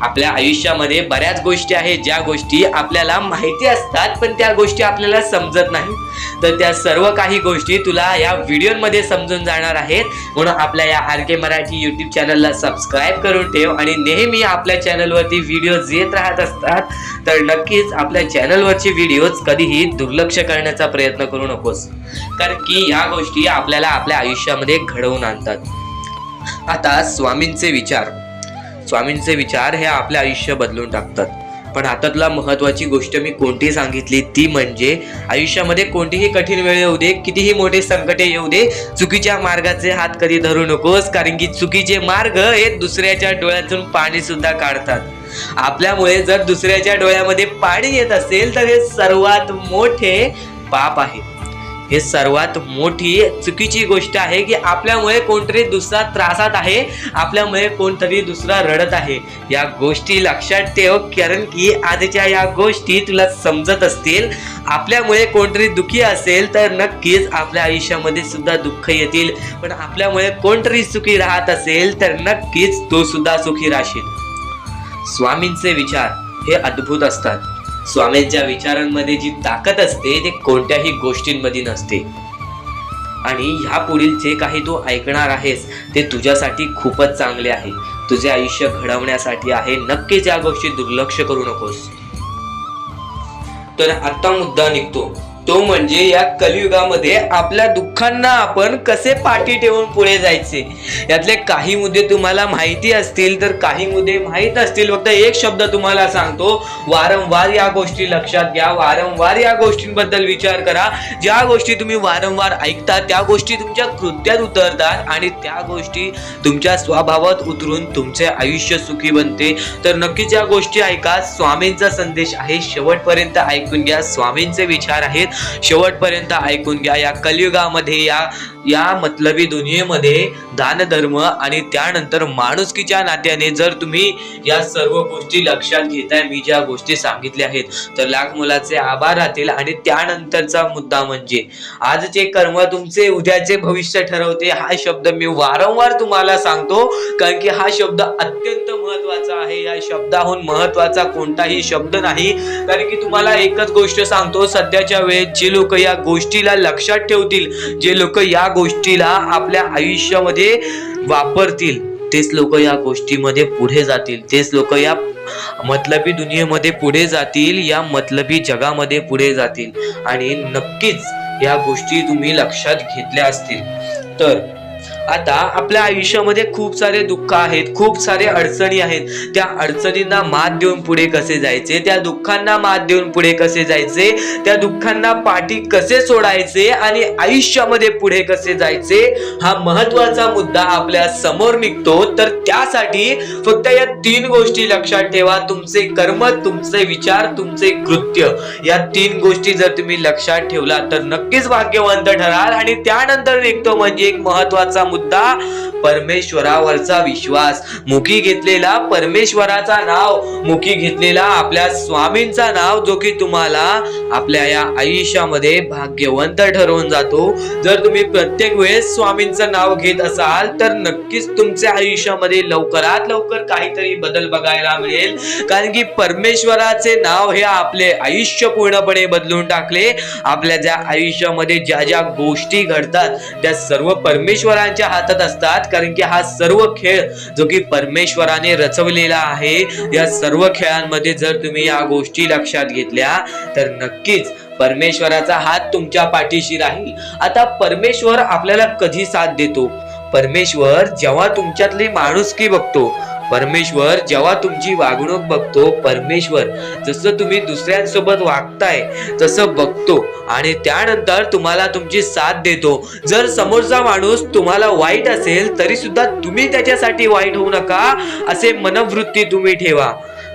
आपल्या आयुष्यामध्ये बऱ्याच गोष्टी आहेत ज्या गोष्टी आपल्याला माहिती असतात पण त्या गोष्टी आपल्याला समजत नाही. तर त्या सर्व काही गोष्टी तुला या व्हिडिओमध्ये समजून जाणार आहेत. म्हणून आपल्या या RK मराठी YouTube चॅनलला सबस्क्राईब करून ठेव आणि नेहमी आपल्या चॅनलवरती व्हिडिओज येत राहत असतात. तर नक्कीच आपल्या चॅनलवरचे व्हिडिओज कधीही दुर्लक्ष करण्याचा प्रयत्न करू नकोस, कारण की या गोष्टी आपल्याला आपल्या आयुष्यामध्ये घडवून आणतात. आता स्वामींचे विचार हे आपले आयुष्य बदलून टाकतात. पण हातातला महत्वाची गोष्ट मी कोणती सांगितली ती म्हणजे आयुष्यामध्ये कोणतीही कठीण वेळ येऊ दे, कितीही मोठे संकटे येऊ दे, चुकीच्या मार्गाचे हात कधी धरू नकोस, कारण की चुकीचे मार्ग हे दुसऱ्याच्या डोळ्यातून पाणी सुद्धा काढतात. आपल्यामुळे जर दुसऱ्याच्या डोळ्यामध्ये पाणी येत असेल तर हे सर्वात मोठे पाप आहे. हे सर्वात मोठी चुकीची गोष्ट आहे की आपल्यामुळे कोणतरी दुसरा त्रासात आहे, आपल्यामुळे कोणतरी दुसरा रडत आहे. या गोष्टी लक्षात ठेव, कारण की आजच्या या गोष्टी तुला समजत असतील. आपल्यामुळे कोणतरी दुःखी असेल तर नक्कीच आपल्या आयुष्यामध्ये सुद्धा दुःख येतील, पण आपल्यामुळे कोणतरी सुखी राहत असेल तर नक्कीच तो सुद्धा सुखी राहशील. स्वामींचे विचार हे अद्भुत असतात. स्वामींच्या विचारांमध्ये जी ताकद असते ते कोणत्याही गोष्टींमध्ये नसते. आणि ह्या पुढील जे काही तू ऐकणार आहेस ते तुझ्यासाठी खूपच चांगले आहे, तुझे आयुष्य घडवण्यासाठी आहे. नक्कीच या गोष्टी दुर्लक्ष करू नकोस. तर आता मुद्दा निघतो तो म्हणजे या कलियुगामध्ये आपल्या दुःखांना आपण कसे पाठी ठेवून पुढे जायचे. यातले काही मुद्दे तुम्हाला माहिती असतील तर काही मुद्दे माहीत असतील. फक्त एक शब्द तुम्हाला सांगतो, वारंवार या गोष्टी लक्षात घ्या, वारंवार या गोष्टींबद्दल विचार करा. ज्या गोष्टी तुम्ही वारंवार ऐकता त्या गोष्टी तुमच्या कृत्यात उतरतात आणि त्या गोष्टी तुमच्या स्वभावात उतरून तुमचे आयुष्य सुखी बनते. तर नक्कीच या गोष्टी ऐका. स्वामींचा संदेश आहे, शेवटपर्यंत ऐकून घ्या. स्वामींचे विचार आहेत, शेवटपर्यंत ऐकून घ्या. या कलियुगामध्ये या मतलबी दुनियेमध्ये दान धर्म आणि त्यानंतर माणुसकीच्या नात्याने जर तुम्ही या सर्व गोष्टी लक्षात घेताय, मी ज्या गोष्टी सांगितल्या आहेत, तर लाख मुलाचे आभार राहतील. आणि त्यानंतरचा मुद्दा म्हणजे आजचे कर्म तुमचे उद्याचे भविष्य ठरवते. हा शब्द मी वारंवार तुम्हाला सांगतो, कारण की हा शब्द अत्यंत महत्वाचा आहे. या शब्दाहून महत्वाचा कोणताही शब्द नाही. कारण की तुम्हाला एकच गोष्ट सांगतो, सध्याच्या वेळेत जे लोक या गोष्टीला लक्षात ठेवतील, जे लोक या गोष्टीला आपल्या आयुष्यामध्ये वापरतील, तेच लोक या गोष्टीमध्ये पुढे जातील, तेच लोक या मतलबी दुनियेमध्ये पुढे जातील, या मतलबी जगामध्ये पुढे जातील. आणि नक्कीच या गोष्टी तुम्ही लक्षात घेतल्या असतील. तर आता आपल्या आयुष्यामध्ये खूप सारे दुःख आहेत, खूप सारे अडचणी आहेत. त्या अडचणींना मात देऊन पुढे कसे जायचे, त्या दुःखांना मात देऊन पुढे कसे जायचे, त्या दुःखांना पाठी कसे सोडायचे आणि आयुष्यामध्ये पुढे कसे जायचे, हा महत्वाचा मुद्दा आपल्या समोर निघतो. तर त्यासाठी फक्त या 3 गोष्टी लक्षात ठेवा. तुमचे कर्म, तुमचे विचार, तुमचे कृत्य, या 3 गोष्टी जर तुम्ही लक्षात ठेवला तर नक्कीच भाग्यवंत ठराल. आणि त्यानंतर निघतो म्हणजे एक महत्वाचा मुद्दा, परमेश्वरावरचा विश्वास. मुखी घेतलेला परमेश्वराचा नाव, मुखी घेतलेला आपल्या स्वामींचा नाव, जो की तुम्हाला आपल्या या आयुष्यामध्ये भाग्यवंत ठरवून जातो. जर तुम्ही प्रत्येक वेळेस स्वामींचं नाव घेत असाल तर नक्कीच तुमच्या आयुष्यामध्ये लवकरात लवकर काहीतरी बदल बघायला मिळेल. कारण की परमेश्वराचे नाव हे आपले आयुष्य पूर्णपणे बदलून टाकले. आपल्या ज्या आयुष्यामध्ये ज्या ज्या गोष्टी घडतात त्या सर्व परमेश्वरांच्या हातात असतात. कारण की हा सर्व खेळ जो की परमेश्वराने रचवलेला आहे, या सर्व खेळांमध्ये जर तुम्ही या गोष्टी लक्षात घेतल्या तर नक्कीच परमेश्वराचा हात तुमच्या पाठीशी राहील. आता परमेश्वर आपल्याला कधी साथ देतो? परमेश्वर जेव्हा तुमच्यातली माणुसकी बघतो, परमेश्वर जेव्हा तुमची वागणूक बघतो, परमेश्वर जसं तुम्ही दुसऱ्यांसोबत वागताय तसं बघतो आणि त्यानंतर तुम्हाला तुमची साथ देतो. जर समोरचा माणूस तुम्हाला वाईट असेल तरी सुद्धा तुम्ही त्याच्यासाठी वाईट होऊ नका असे मनोवृत्ती तुम्ही ठेवा.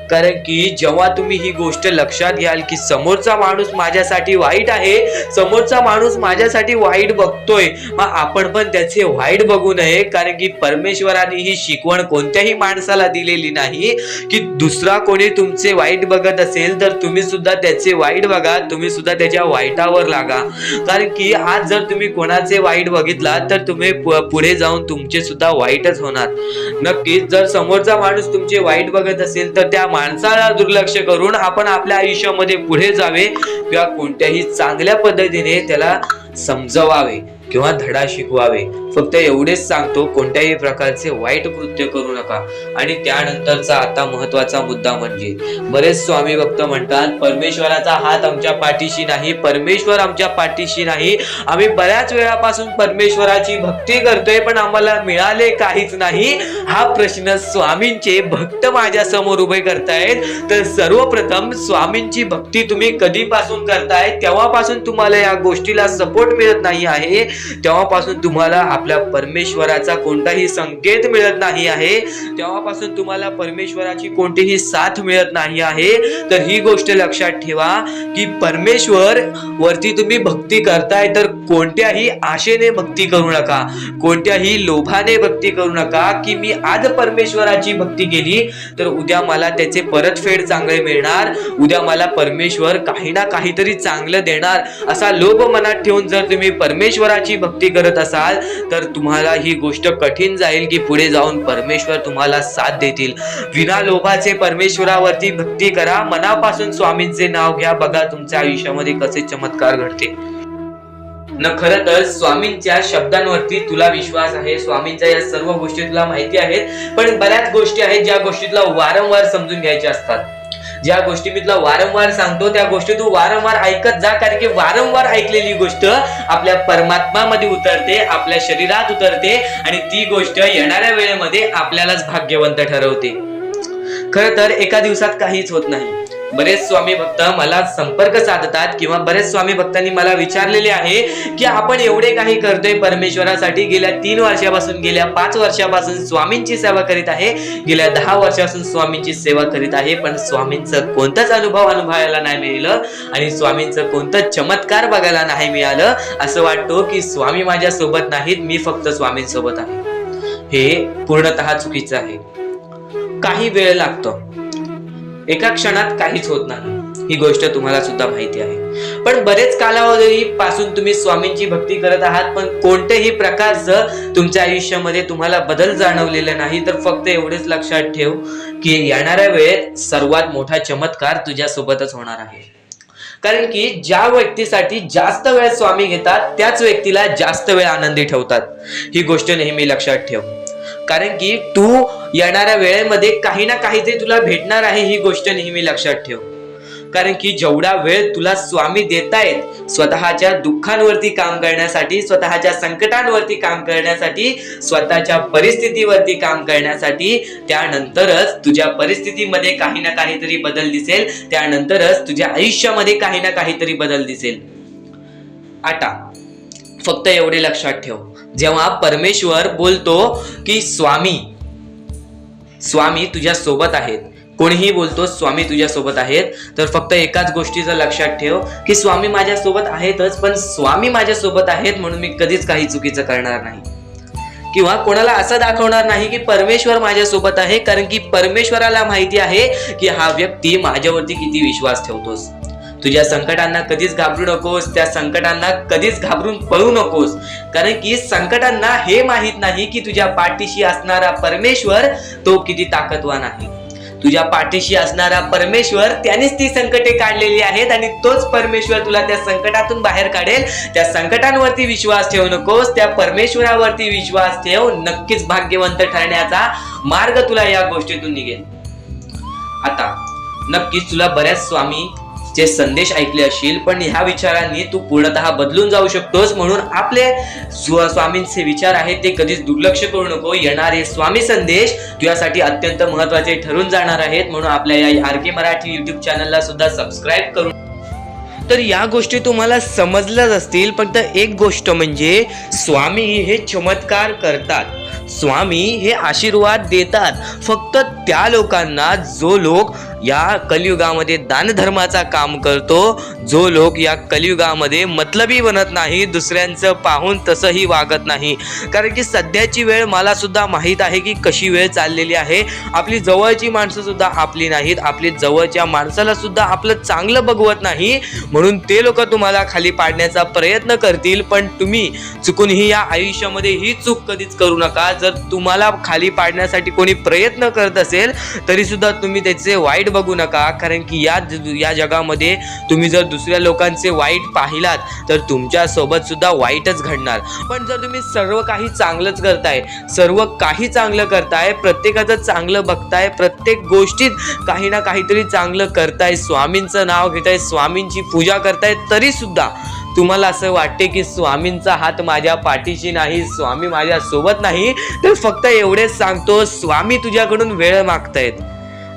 कारण की जेव्हा तुम्ही ही गोष्ट लक्षात घ्याल की समोरचा माणूस माझ्यासाठी वाईट आहे, समोरचा माणूस माझ्यासाठी वाईट बघतोय, मग आपण पण त्याचे वाईट बघू नये. कारण की परमेश्वराने ही शिकवण कोणत्याही माणसाला दिलेली नाही की दुसरा कोणी तुमचे वाईट बघत असेल तर तुम्ही सुद्धा त्याचे वाईट बघा, तुम्ही सुद्धा त्याच्या वाईटावर लागा. कारण की आज जर तुम्ही कोणाचे वाईट बघितला तर तुम्ही पुढे जाऊन तुमचे सुद्धा वाईटच होणार. नक्कीच जर समोरचा माणूस तुमचे वाईट बघत असेल तर त्या माणसाला दुर्लक्ष करून आपण आपल्या आयुष्यामध्ये पुढे जावे किंवा कोणत्याही चांगल्या पद्धतीने त्याला समजवावे किंवा धडा शिकवावे. फक्त एवढेच सांगतो, कोणत्याही प्रकारचे वाईट कृत्य करू नका. आणि त्यानंतरचा आता महत्वाचा मुद्दा म्हणजे बरेच स्वामी भक्त म्हणतात परमेश्वराचा हात आमच्या पाठीशी नाही, परमेश्वर आमच्या पाठीशी नाही. आम्ही बऱ्याच वेळापासून परमेश्वराची भक्ती करतोय पण आम्हाला मिळाले काहीच नाही. हा प्रश्न स्वामींचे भक्त माझ्या समोर उभे करतायत. तर सर्वप्रथम स्वामींची भक्ती तुम्ही कधीपासून करताय, तेव्हापासून तुम्हाला या गोष्टीला सपोर्ट मिळत नाही आहे, तेव्हापासून तुम्हाला आपल्या परमेश्वराचा कोणताही संकेत मिळत नाही आहे, तेव्हापासून तुम्हाला परमेश्वराची कोणतीही साथ मिळत नाही आहे. तर ही गोष्ट लक्षात ठेवा की परमेश्वर वरती तुम्ही भक्ती करताय तर कोणत्याही आशेने भक्ती करू नका, कोणत्याही लोभाने भक्ती करू नका की मी आज परमेश्वराची भक्ती केली तर उद्या मला त्याचे परतफेड चांगले मिळणार, उद्या मला परमेश्वर काही ना काहीतरी चांगलं देणार, असा लोभ मनात ठेवून जर तुम्ही परमेश्वराची भक्ती करत असाल तर तुम्हाला ही गोष्ट कठीण जाईल की पुढे जाऊन परमेश्वर तुम्हाला साथ देतील. विना लोभाचे परमेश्वरावरती भक्ती करा, मनापासून स्वामींचे नाव घ्या, बघा तुमच्या आयुष्यामध्ये कसे चमत्कार घडते. खरं तर स्वामींच्या शब्दांवरती तुला विश्वास आहे, स्वामींच्या या सर्व गोष्टी तुला माहिती आहेत, पण बऱ्याच गोष्टी आहेत ज्या गोष्टी तुला वारंवार समजून घ्यायच्या असतात. ज्या गोष्टी मी तुला वारंवार सांगतो त्या गोष्टी तू वारंवार ऐकत जा, कारण की वारंवार ऐकलेली गोष्ट आपल्या परमात्मामध्ये उतरते, आपल्या शरीरात उतरते आणि ती गोष्ट येणाऱ्या वेळेमध्ये आपल्यालाच भाग्यवंत ठरवते. खरं तर एका दिवसात काहीच होत नाही. बरेच स्वामी भक्त मला संपर्क साधतात किंवा बरेच स्वामी भक्तांनी मला विचारलेले आहे की आपण एवढे काही करतोय परमेश्वरासाठी, गेल्या 3 वर्षापासून, गेल्या 5 वर्षापासून स्वामींची सेवा करीत आहे, गेल्या 10 वर्षापासून स्वामींची सेवा करीत आहे, पण स्वामींचं कोणताच अनुभव अनुभवायला नाही मिळालं आणि स्वामींचं कोणतं चमत्कार बघायला नाही मिळालं. असं वाटतो की स्वामी माझ्या सोबत नाहीत, मी फक्त स्वामींसोबत आहे. हे पूर्णतः चुकीचं आहे. काही वेळ लागतो, एका क्षणात काहीच होत नाही, ही गोष्ट तुम्हाला सुद्धा माहिती आहे. पण बरेच कालावधी पासून तुम्ही स्वामींची भक्ती करत आहात पण कोणत्याही प्रकारचं तुमच्या आयुष्यामध्ये तुम्हाला बदल जाणवलेला नाही. तर फक्त एवढेच लक्षात ठेव की येणाऱ्या वेळेत सर्वात मोठा चमत्कार तुझ्या सोबतच होणार आहे. कारण की ज्या व्यक्तीसाठी जास्त वेळ स्वामी घेतात त्याच व्यक्तीला जास्त वेळ आनंदी ठेवतात. ही गोष्ट नेहमी लक्षात ठेव. कारण की तू येणाऱ्या वेळेमध्ये काही ना काहीतरी तुला भेटणार आहे, ही गोष्ट नेहमी लक्षात ठेव. कारण की जेवढा वेळ तुला स्वामी देतायत स्वतःच्या दुःखांवरती काम करण्यासाठी, स्वतःच्या संकटांवरती काम करण्यासाठी, स्वतःच्या परिस्थितीवरती काम करण्यासाठी, त्यानंतरच तुझ्या परिस्थितीमध्ये काही ना काहीतरी बदल दिसेल, त्यानंतरच तुझ्या आयुष्यामध्ये काही ना काहीतरी बदल दिसेल. आता फक्त एवढे लक्षात ठेव, जेव्हा परमेश्वर बोलतो की स्वामी तुझ्या सोबत आहेत, कोणीही बोलतो स्वामी तुझ्या सोबत आहेत, तर फक्त एकाच गोष्टीचं लक्षात ठेव की स्वामी माझ्या सोबत आहेतच, पण स्वामी माझ्या सोबत आहेत म्हणून मी कधीच काही चुकीचं करणार नाही किंवा कोणाला असं दाखवणार नाही की परमेश्वर माझ्या सोबत आहे. कारण की परमेश्वराला माहिती आहे की हा व्यक्ती माझ्यावरती किती विश्वास ठेवतोस. तुझ्या संकटांना कधीच घाबरू नकोस, त्या संकटांना कधीच घाबरून पळू नकोस. कारण की संकटांना हे माहित नाही की तुझ्या पाठीशी असणारा परमेश्वर तो किती ताकदवान आहे. तुझ्या पाठीशी असणारा परमेश्वर त्यानेच ती संकटे काढलेली आहेत आणि तोच परमेश्वर तुला त्या संकटातून बाहेर काढेल. त्या संकटांवरती विश्वास ठेवू नकोस, त्या परमेश्वरावरती विश्वास ठेव. नक्कीच भाग्यवंत ठरण्याचा मार्ग तुला या गोष्टीतून निघेल. आता नक्कीच तुला बऱ्याच स्वामीचे संदेश ऐकले असतील, पण ह्या विचारांनी तू पूर्णतः बदलून जाऊ शकतोस. म्हणून आपले स्वामींचे विचार आहेत ते कधीच दुर्लक्ष करू नको. येणारे स्वामी संदेश तुझ्यासाठी अत्यंत महत्वाचे ठरून जाणार आहेत. म्हणून आपल्या या आर के मराठी युट्यूब चॅनलला सुद्धा सबस्क्राईब करून. तर या गोष्टी तुम्हाला समजल्याच असतील. फक्त एक गोष्ट म्हणजे स्वामी हे चमत्कार करतात, स्वामी हे आशीर्वाद देतात फक्त त्या लोकांना जो लोक या कलियुगामध्ये दानधर्माचा काम करतो, जो लोक या कलियुगामध्ये मतलबी बनत नाही, दुसऱ्यांचं पाहून तसंही वागत नाही. कारण की सध्याची वेळ मला सुद्धा माहीत आहे की कशी वेळ चाललेली आहे. आपली जवळची माणसं सुद्धा आपली नाहीत, आपली जवळच्या माणसाला सुद्धा आपलं चांगलं बघवत नाही. म्हणून ते लोक तुम्हाला खाली पाडण्याचा प्रयत्न करतील, पण तुम्ही चुकूनही या आयुष्यामध्ये ही चूक कधीच करू नका. जर तुम्हाला खाली पाडण्यासाठी कोणी प्रयत्न करत असेल तरी सुद्धा तुम्ही त्याचे वाईट बघू नका. कारण की या जगामध्ये तुम्ही जर दुसऱ्या लोकांचे वाईट पाहिलात तर तुमच्या सोबत सुद्धा वाईटच घडणार. पण जर तुम्ही सर्व काही चांगलंच करताय, सर्व काही चांगलं करताय, प्रत्येकाचं चांगलं बघताय, प्रत्येक गोष्टीत काही ना काहीतरी चांगलं करताय, स्वामींचं नाव घेताय, स्वामींची पूजा करताय, तरी सुद्धा तुम्हाला असं वाटते की स्वामींचा हात माझ्या पाठीशी नाही, स्वामी माझ्या सोबत नाही, तर फक्त एवढेच सांगतो, स्वामी तुझ्याकडून वेळ मागतायत.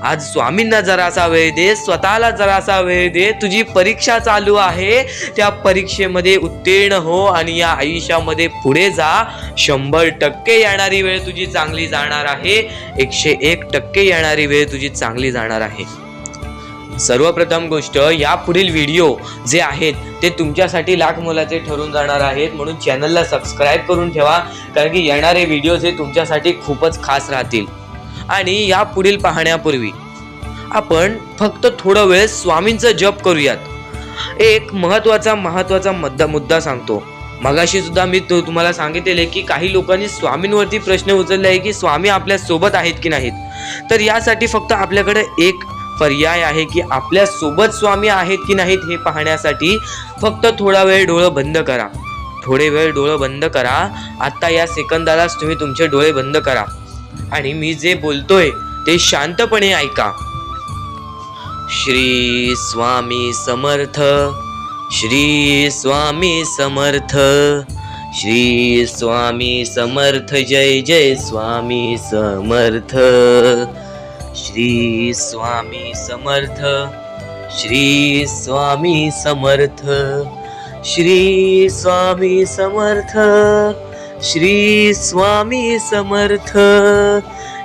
आज स्वामींना जरासा वेळ दे, स्वतःला जरासा वेळ दे. तुझी परीक्षा चालू आहे, त्या परीक्षेमध्ये उत्तीर्ण हो आणि या आयुष्यामध्ये पुढे जा. 100% येणारी वेळ तुझी चांगली जाणार आहे, 101% येणारी वेळ तुझी चांगली जाणार आहे. सर्वप्रथम गोष्ट, या पुढील व्हिडिओ जे आहेत ते तुमच्यासाठी लाख मोलाचे ठरून जाणार आहेत. म्हणून चॅनलला सबस्क्राईब करून ठेवा, कारण की येणारे व्हिडिओ हे तुमच्यासाठी खूपच खास राहतील. आणि या पुढील पाहण्यापूर्वी आपण फक्त थोडा वेळ स्वामींचा जप करूयात. एक महत्वाचा मुद्दा सांगतो. मगाशी सुद्धा मी तुम्हाला सांगितले की काही लोकांनी स्वामींवरती प्रश्न उचलले आहे की स्वामी आपल्या सोबत आहेत की नाहीत. तर यासाठी फक्त आपल्याकडे एक पर्याय आहे की आपल्या सोबत स्वामी आहेत की नाहीत हे पाहण्यासाठी फक्त थोडा वेळ डोळे बंद करा. थोडे वेळ डोळे बंद करा. आता या सेकंदालाच तुम्ही तुमचे डोळे बंद करा आणि मी जे बोलतोय ते शांतपणे ऐका. श्री स्वामी समर्थ, श्री स्वामी समर्थ, श्री स्वामी समर्थ, जय जय स्वामी समर्थ. श्री स्वामी समर्थ, श्री स्वामी समर्थ, श्री स्वामी समर्थ, श्री स्वामी समर्थ,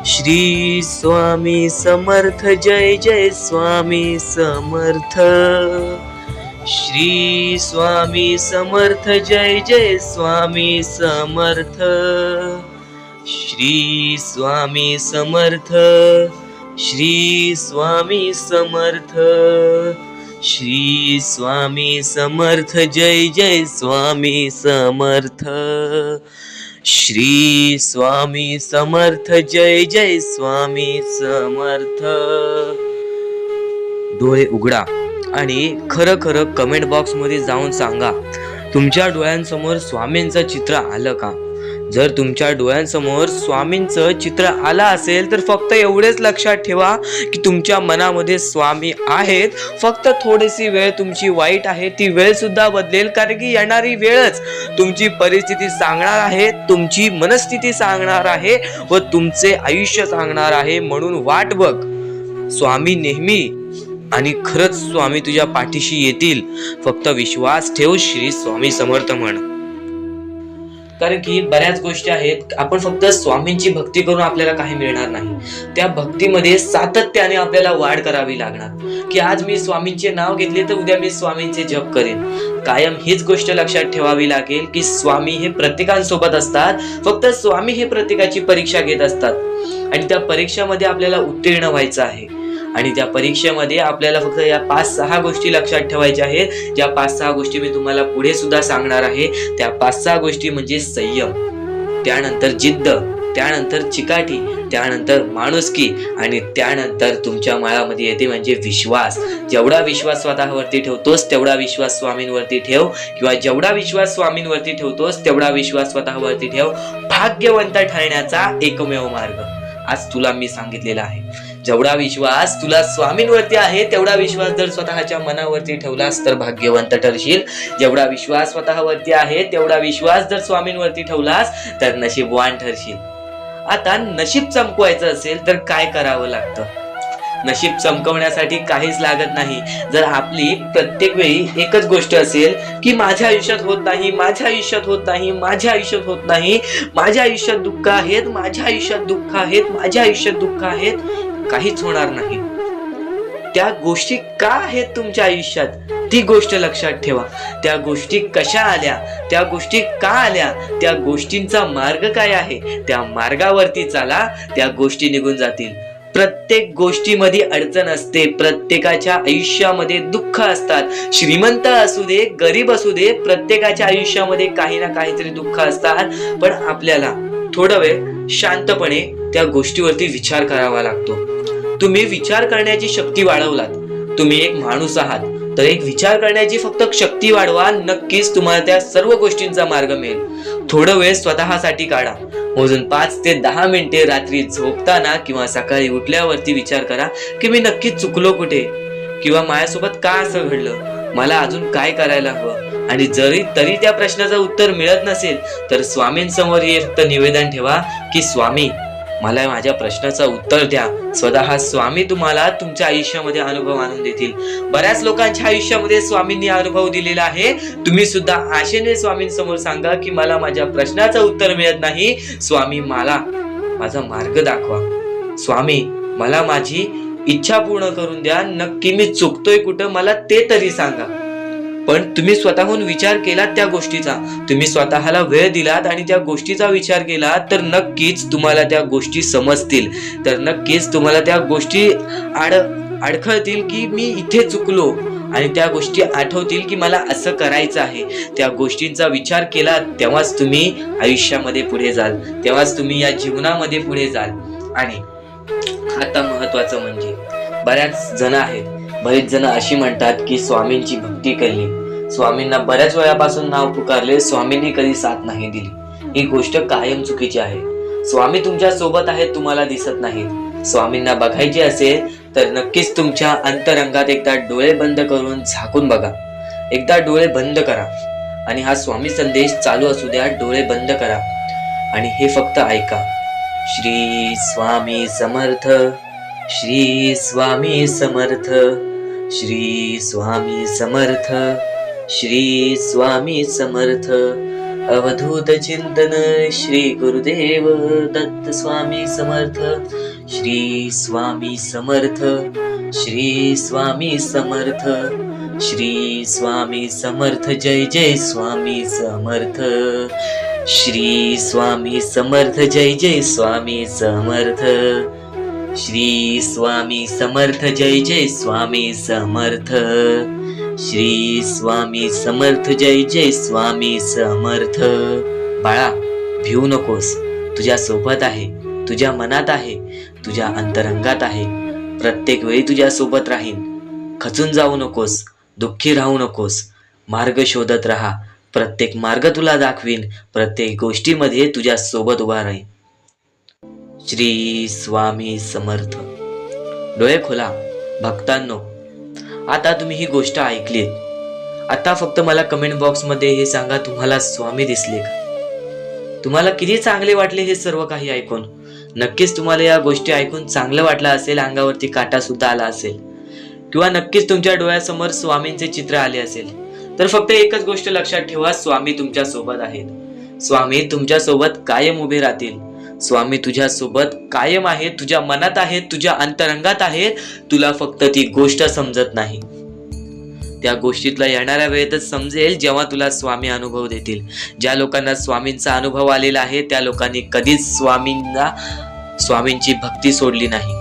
श्री स्वामी समर्थ, जय जय स्वामी समर्थ. श्री स्वामी समर्थ, जय जय स्वामी समर्थ. श्री स्वामी समर्थ, श्री स्वामी समर्थ, श्री स्वामी समर्थ, जय जय स्वामी समर्थ. श्री स्वामी समर्थ, जय जय स्वामी समर्थ. डोळे उघडा आणि खरं खरं कमेंट बॉक्स मध्ये जाऊन सांगा, तुमच्या डोळ्यांसमोर स्वामींचं चित्र आलं का? जर तुमच्या डोळ्यांसमोर स्वामींचं चित्र आलं असेल तर फक्त एवढेच लक्षात ठेवा की तुमच्या मनामध्ये स्वामी आहेत. फक्त थोडीशी वेळ तुमची वाईट आहे, ती वेळ सुद्धा बदलेल. कारण की येणारी वेळच तुमची परिस्थिती सांगणार आहे, तुमची मनस्थिती सांगणार आहे व तुमचे आयुष्य सांगणार आहे. म्हणून वाट बघ, स्वामी नेहमी आणि खरंच स्वामी तुझ्या पाठीशी येतील. फक्त विश्वास ठेव, श्री स्वामी समर्थ म्हण. कारण की बऱ्याच गोष्टी आहेत, आपण फक्त स्वामींची भक्ती करून आपल्याला काही मिळणार नाही. त्या भक्तीमध्ये सातत्याने आपल्याला वाढ करावी लागणार. की आज मी स्वामींचे नाव घेतले तर उद्या मी स्वामींचे जप करेन. कायम हीच गोष्ट लक्षात ठेवावी लागेल की स्वामी हे प्रत्येकांसोबत असतात. फक्त स्वामी हे प्रत्येकाची परीक्षा घेत असतात आणि त्या परीक्षेमध्ये आपल्याला उत्तीर्ण व्हायचं आहे. आणि त्या परीक्षेमध्ये आपल्याला फक्त या 5-6 गोष्टी लक्षात ठेवायच्या आहेत. ज्या 5-6 गोष्टी मी तुम्हाला पुढे सुद्धा सांगणार आहे. त्या 5-6 गोष्टी म्हणजे संयम, त्यानंतर जिद्द, त्यानंतर चिकाटी, त्यानंतर माणुसकी आणि त्यानंतर तुमच्या मनामध्ये येते म्हणजे विश्वास. जेवढा विश्वास स्वतःवरती ठेवतोस तेवढा विश्वास स्वामींवरती ठेव, किंवा जेवढा विश्वास स्वामींवरती ठेवतोस तेवढा विश्वास स्वतःवरती ठेव. भाग्यवंत ठरण्याचा एकमेव मार्ग आज तुला मी सांगितलेला आहे. जेवढा विश्वास तुला स्वामींवरती आहे तेवढा विश्वास जर स्वतःच्या मनावरती ठेवलास तर भाग्यवंत ठरशील. जेवढा विश्वास स्वतःवरती आहे तेवढा विश्वास जर स्वामींवरती ठेवलास तर नशीबवान ठरशील. आता नशीब चमकवायचं असेल तर काय करावं लागतं? नशीब चमकवण्यासाठी काहीच लागत नाही. जर आपली प्रत्येक वेळी एकच गोष्ट असेल की माझ्या आयुष्यात होत नाही, माझ्या आयुष्यात होत नाही, माझ्या आयुष्यात होत नाही, माझ्या आयुष्यात दुःख आहेत, माझ्या आयुष्यात दुःख आहेत, माझ्या आयुष्यात दुःख आहेत, काहीच होणार नाही. त्या गोष्टी का आहेत तुमच्या आयुष्यात ती गोष्ट लक्षात ठेवा. त्या गोष्टी कशा आल्या, त्या गोष्टी का आल्या, त्या गोष्टींचा मार्ग काय आहे, त्या मार्गावरती चाला, त्या गोष्टी निघून जातील. प्रत्येक गोष्टीमध्ये अडचण असते, प्रत्येकाच्या आयुष्यामध्ये दुःख असतात. श्रीमंत असू दे, गरीब असू दे, प्रत्येकाच्या आयुष्यामध्ये काही ना काहीतरी दुःख असतात. पण आपल्याला थोडा वेळ शांतपणे त्या गोष्टीवरती विचार करावा लागतो. तुम्ही विचार करण्याची शक्ती वाढवलात, तुम्ही एक माणूस आहात, तर एक विचार करण्याची फक्त शक्ती वाढवा, नक्कीच तुम्हाला त्या सर्व गोष्टींचा मार्ग मिळेल. थोडा वेळ स्वतःसाठी काढा. मोजून 5 ते 10 मिनिटे रात्री झोपताना किंवा सकाळी उठल्यावरती विचार करा की मी नक्की चुकलो कुठे, किंवा माझ्यासोबत का असं घडलं, मला अजून काय करायला हवं. आणि जरी तरी त्या प्रश्नाचं उत्तर मिळत नसेल तर स्वामींसमोर हे फक्त निवेदन ठेवा की स्वामी मला माझ्या प्रश्नाचं उत्तर द्या. स्वतः स्वामी तुम्हाला तुमच्या आयुष्यामध्ये अनुभव आणून देतील. बऱ्याच लोकांच्या आयुष्यामध्ये स्वामींनी अनुभव दिलेला आहे. तुम्ही सुद्धा आशेने स्वामींसमोर सांगा की मला माझ्या प्रश्नाचं उत्तर मिळत नाही, स्वामी मला माझा मार्ग दाखवा, स्वामी मला माझी इच्छा पूर्ण करून द्या, नक्की मी चुकतोय कुठं मला ते तरी सांगा. पण तुम्ही स्वतःहून विचार केलात त्या गोष्टीचा, तुम्ही स्वतःला वेळ दिलात आणि त्या गोष्टीचा विचार केला तर नक्कीच तुम्हाला त्या गोष्टी समजतील, तर नक्कीच तुम्हाला त्या गोष्टी अडखळतील की मी इथे चुकलो, आणि त्या गोष्टी आठवतील की मला असं करायचं आहे. त्या गोष्टींचा विचार केला तेव्हाच तुम्ही आयुष्यामध्ये पुढे जाल, तेव्हाच तुम्ही या जीवनामध्ये पुढे जाल. आणि आता महत्वाचं म्हणजे बऱ्याच जण आहेत, बरेच जण अशी म्हणतात की स्वामींची भक्ती केली, स्वामींना बऱ्याच वेळापासून नाव पुकारले, स्वामींनी कधी साथ नाही दिली. ही गोष्ट कायम चुकीची आहे. स्वामी तुमच्या सोबत आहेत, तुम्हाला दिसत नाहीत. स्वामींना बघायचे असेल तर नक्कीच तुमच्या अंतरंगात एकदा डोळे बंद करून झाकून बघा. एकदा डोळे बंद करा आणि हा स्वामी संदेश चालू असू द्या. डोळे बंद करा आणि हे फक्त ऐका. श्री स्वामी समर्थ, श्री स्वामी समर्थ, श्री स्वामी समर्थ, श्री स्वामी समर्थ. अवधूत चिंतन श्री गुरुदेव दत्त स्वामी समर्थ. श्री स्वामी समर्थ, श्री स्वामी समर्थ, श्री स्वामी समर्थ. जय जय स्वामी समर्थ. श्री स्वामी समर्थ. जय जय स्वामी समर्थ. श्री स्वामी समर्थ. जय जय स्वामी समर्थ. श्री स्वामी समर्थ. जय जय स्वामी समर्थ. बाळा, भिवू नकोस. तुझ्या सोबत आहे, तुझ्या मनात आहे, तुझ्या अंतरंगात आहे. प्रत्येक वेळी तुझ्या सोबत राहीन. खचून जाऊ नकोस, दुःखी राहू नकोस. मार्ग शोधत राहा. प्रत्येक मार्ग तुला दाखवीन. प्रत्येक गोष्टीमध्ये तुझ्या सोबत उभा राहीन. श्री स्वामी समर्थ. डोळे खोला भक्तांनो. आता तुम्ही ही गोष्ट ऐकलीत. आता फक्त मला कमेंट बॉक्स मध्ये हे सांगा, तुम्हाला स्वामी दिसले का? तुम्हाला किती चांगले वाटले हे सर्व काही ऐकून? नक्कीच तुम्हाला या गोष्टी ऐकून चांगलं वाटलं असेल, अंगावरती काटा सुद्धा आला असेल, किंवा नक्कीच तुमच्या डोळ्यासमोर स्वामींचे चित्र आले असेल. तर फक्त एकच गोष्ट लक्षात ठेवा, स्वामी तुमच्या सोबत आहेत. स्वामी तुमच्या सोबत कायम उभे राहतील. स्वामी तुझ्या सोबत कायम आहे, तुझ्या मनात आहे, तुझ्या अंतरंगात आहे. तुला फक्त ती गोष्ट समजत नाही. त्या गोष्टीतला येणाऱ्या वेळेतच समजेल जेव्हा तुला स्वामी अनुभव देतील. ज्या लोकांना स्वामींचा अनुभव आलेला आहे त्या लोकांनी कधीच स्वामींची भक्ती सोडली नाही.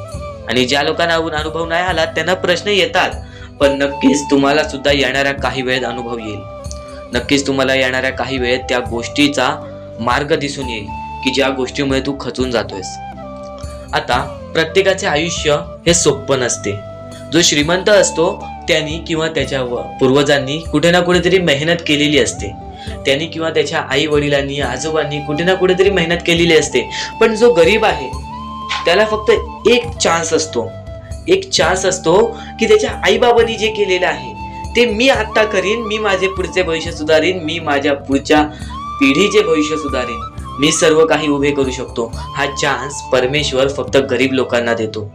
आणि ज्या लोकांना अनुभव नाही आला त्यांना प्रश्न येतात, पण नक्कीच तुम्हाला सुद्धा येणाऱ्या काही वेळेत अनुभव येईल. नक्कीच तुम्हाला येणाऱ्या काही वेळेत त्या गोष्टीचा मार्ग दिसून येईल. की ज्या गोष्टीमुळे तू खचून जातोयस. आता प्रत्येकाचे आयुष्य हे सोपं नसते. जो श्रीमंत असतो त्यांनी किंवा त्याच्या पूर्वजांनी कुठे ना कुठेतरी मेहनत केलेली असते. त्यांनी किंवा त्याच्या आई वडिलांनी आजोबांनी कुठे ना कुठेतरी मेहनत केलेली असते. पण जो गरीब आहे त्याला फक्त एक चान्स असतो की त्याच्या आईबाबांनी जे केलेलं आहे ते मी आता करीन, मी माझे पुढचे भविष्य सुधारीन, मी माझ्या पुढच्या पिढीचे भविष्य सुधारीन, मी सर्व काही उभे करू शकतो. हा चान्स परमेश्वर फक्त गरीब लोकांना देतो.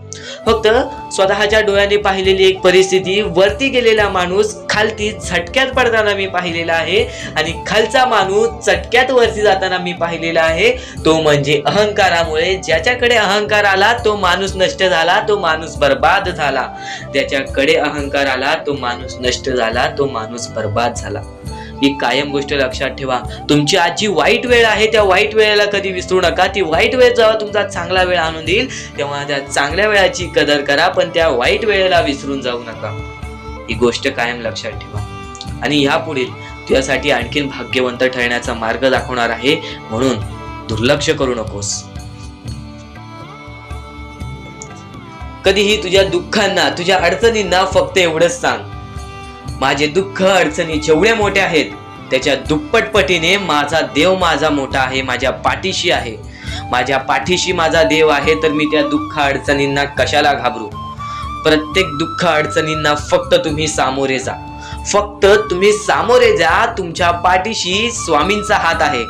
फक्त स्वतःच्या डोळ्याने पाहिलेली एक परिस्थिती, वरती गेलेला माणूस खालती झटक्यात पडताना मी पाहिलेला आहे आणि खालचा माणूस चटक्यात वरती जाताना मी पाहिलेला आहे. तो म्हणजे अहंकारामुळे. ज्याच्याकडे अहंकार आला तो माणूस नष्ट झाला, तो माणूस बर्बाद झाला. ज्याच्याकडे अहंकार आला तो माणूस नष्ट झाला, तो माणूस बर्बाद झाला. ही कायम गोष्ट लक्षात ठेवा. तुमची आज जी वाईट वेळ आहे त्या वाईट वेळेला कधी विसरू नका. ती वाईट वेळ जेव्हा तुमचा चांगला वेळ आणून देईल तेव्हा त्या चांगल्या वेळाची कदर करा, पण त्या वाईट वेळेला विसरून जाऊ नका. ही गोष्ट कायम लक्षात ठेवा. आणि यापुढे तुझ्यासाठी आणखीन भाग्यवंत ठरण्याचा मार्ग दाखवणार आहे, म्हणून दुर्लक्ष करू नकोस. कधीही तुझ्या दुःखांना, तुझ्या अडचणींना फक्त एवढंच सांग, माझे दुःख अडचणी जेवढ्या मोठ्या आहेत त्याच्या दुप्पट पटीने माझा देव माझा मोठा आहे, माझ्या पाठीशी आहे. माझ्या पाठीशी माझा देव आहे, तर मी त्या दुःख अडचणींना कशाला घाबरू. प्रत्येक दुःख अडचणींना फक्त तुम्ही सामोरे जा. तुमच्या पाठीशी स्वामींचा हात आहे,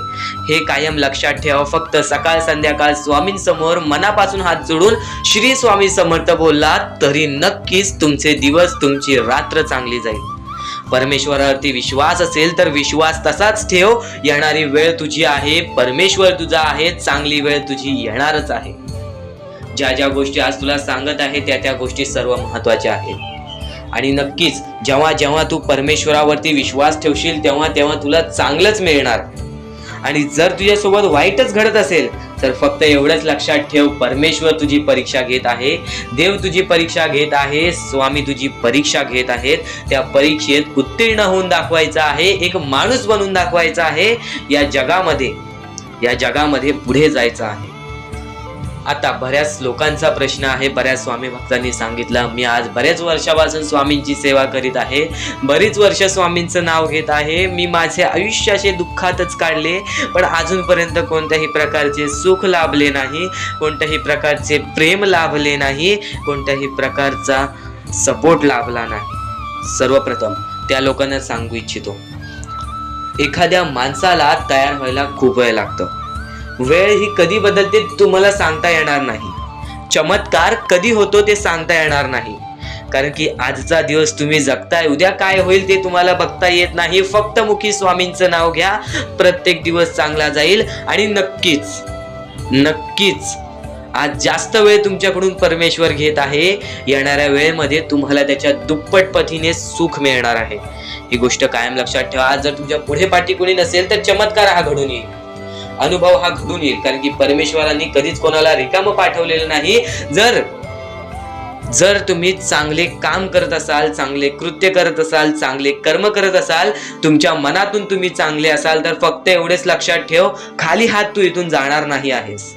हे कायम लक्षात ठेवा. फक्त सकाळ संध्याकाळ स्वामींसमोर मनापासून हात जोडून श्री स्वामी समर्थ बोलला तरी नक्कीच तुमचे दिवस, तुमची रात्र चांगली जाईल. परमेश्वरावरती विश्वास असेल तर विश्वास तसाच ठेव. येणारी वेळ तुझी आहे, परमेश्वर तुझा आहे, चांगली वेळ तुझी येणारच आहे. ज्या ज्या गोष्टी आज तुला सांगत आहे त्या गोष्टी सर्व महत्वाच्या आहेत. आणि नक्कीच जेव्हा जेव्हा तू परमेश्वरावरती विश्वास ठेवशील तेव्हा तुला चांगलंच मिळणार. आणि जर तुझ्यासोबत वाईटच घडत असेल तर फक्त एवढंच लक्षात ठेव, परमेश्वर तुझी परीक्षा घेत आहे, देव तुझी परीक्षा घेत आहे, स्वामी तुझी परीक्षा घेत आहेत. त्या परीक्षेत उत्तीर्ण होऊन दाखवायचं आहे, एक माणूस बनून दाखवायचा आहे. या जगामध्ये पुढे जायचं आहे. आता बऱ्याच लोकांचा प्रश्न आहे, बऱ्याच स्वामी भक्तांनी सांगितलं, मी आज बऱ्याच वर्षापासून स्वामींची सेवा करीत आहे, बरीच वर्ष स्वामींचं नाव घेत आहे, मी माझे आयुष्य असे दुःखातच काढले, पण अजूनपर्यंत कोणत्याही प्रकारचे सुख लाभले नाही, कोणत्याही प्रकारचे प्रेम लाभले नाही, कोणत्याही प्रकारचा सपोर्ट लाभला नाही. सर्वप्रथम त्या लोकांना सांगू इच्छितो, एखाद्या माणसाला तयार व्हायला खूप वेळ लागतो. वेळ ही कधी बदलते तुम्हाला सांगता येणार नाही. चमत्कार कधी होतो ते सांगता येणार नाही, कारण की आजचा दिवस तुम्ही जगताय, उद्या काय होईल ते तुम्हाला बघता येत नाही. फक्त मुखी स्वामींचं नाव घ्या, प्रत्येक दिवस चांगला जाईल. आणि नक्कीच आज जास्त वेळ तुमच्याकडून परमेश्वर घेत आहे, येणाऱ्या वेळेमध्ये तुम्हाला त्याच्या दुप्पट पटीने सुख मिळणार आहे. ही गोष्ट कायम लक्षात ठेवा. आज जर तुमच्या पुढे पाठी कोणी नसेल तर चमत्कार हा घडून येईल, अनुभव हा घडून येईल, कारण की परमेश्वरांनी कधीच कोणाला रिकाम पाठवलेलं नाही. जर तुम्ही चांगले काम करत असाल, चांगले कृत्य करत असाल, चांगले कर्म करत असाल, तुमच्या मनातून तुम्ही चांगले असाल, तर फक्त एवढेच लक्षात ठेव, खाली हात तू इथून जाणार नाही आहेस.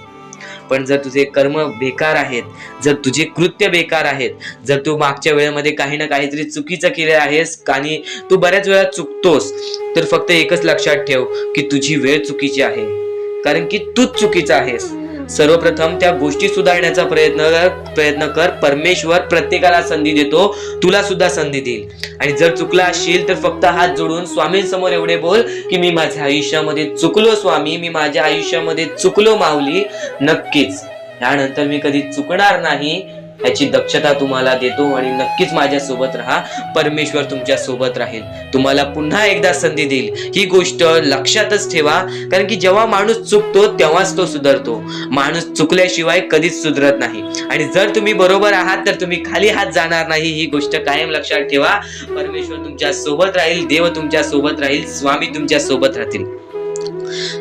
पण जर तुझे कर्म बेकार आहेत, जर तुझे कृत्य बेकार आहेत, जर तू मागच्या वेळेमध्ये काही ना काहीतरी चुकीचं केले आहेस आणि तू बऱ्याच वेळा चुकतोस, तर फक्त एकच लक्षात ठेव की तुझी वेळ चुकीची आहे, कारण की तूच चुकीचा आहेस. सर्वप्रथम त्या गोष्टी सुधारण्याचा प्रयत्न कर. परमेश्वर प्रत्येकाला संधी देतो, तुला सुद्धा संधी देईल. आणि जर चुकला असशील तर फक्त हात जोडून स्वामींसमोर एवढे बोल की मी माझ्या आयुष्यामध्ये चुकलो स्वामी, मी माझ्या आयुष्यामध्ये चुकलो माऊली. नक्कीच यानंतर मी कधी चुकणार नाही याची दक्षता तुम्हाला देतो. आणि नक्कीच माझ्या सोबत राहा, परमेश्वर तुमच्या सोबत राहील, तुम्हाला पुन्हा एकदा संधी देईल. ही गोष्ट लक्षातच ठेवा, कारण की जेव्हा माणूस चुकतो तेव्हाच तो सुधारतो. माणूस चुकल्याशिवाय कधीच सुधरत नाही. आणि जर तुम्ही बरोबर आहात तर तुम्ही खाली हात जाणार नाही. ही गोष्ट कायम लक्षात ठेवा. परमेश्वर तुमच्या सोबत राहील, देव तुमच्या सोबत राहील, स्वामी तुमच्या सोबत राहतील.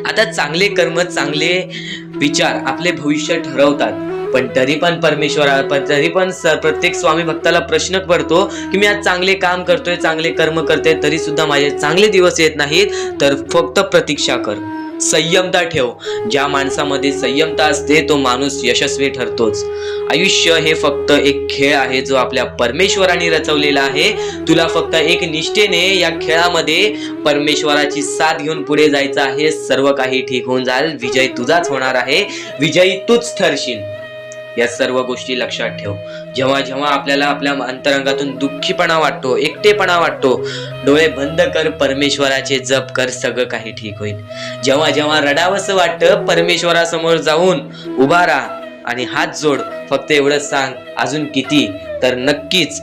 आता चांगले कर्म, चांगले विचार आपले भविष्य ठरवतात. पण तरी पण प्रत्येक स्वामी भक्ताला प्रश्न पडतो की मी आज चांगले काम करतोय, चांगले कर्म करतोय, तरी सुद्धा माझे चांगले दिवस येत नाहीत. तर फक्त प्रतीक्षा कर, संयमता ठेव. ज्या माणसामध्ये संयमता असते तो माणूस यशस्वी ठरतोच. आयुष्य हे फक्त एक खेळ आहे जो आपल्या परमेश्वराने रचवलेला आहे. तुला फक्त एक निष्ठेने या खेळामध्ये परमेश्वराची साथ घेऊन पुढे जायचं आहे. सर्व काही ठीक होऊन जाईल. विजय तुझाच होणार आहे. विजयी तूच ठरशील. या सर्व गोष्टी लक्षात ठेव. जेव्हा जेव्हा आपल्याला आपल्या अंतरंगातून दुःखीपणा वाटतो, एकटेपणा वाटतो, डोळे बंद कर, परमेश्वराचे जप कर, सगळं काही ठीक होईल. जेव्हा जेव्हा रडावंसं वाटतं, परमेश्वरासमोर जाऊन उभा राहा आणि हात जोड. फक्त एवढंच सांग, अजून किती? तर नक्कीच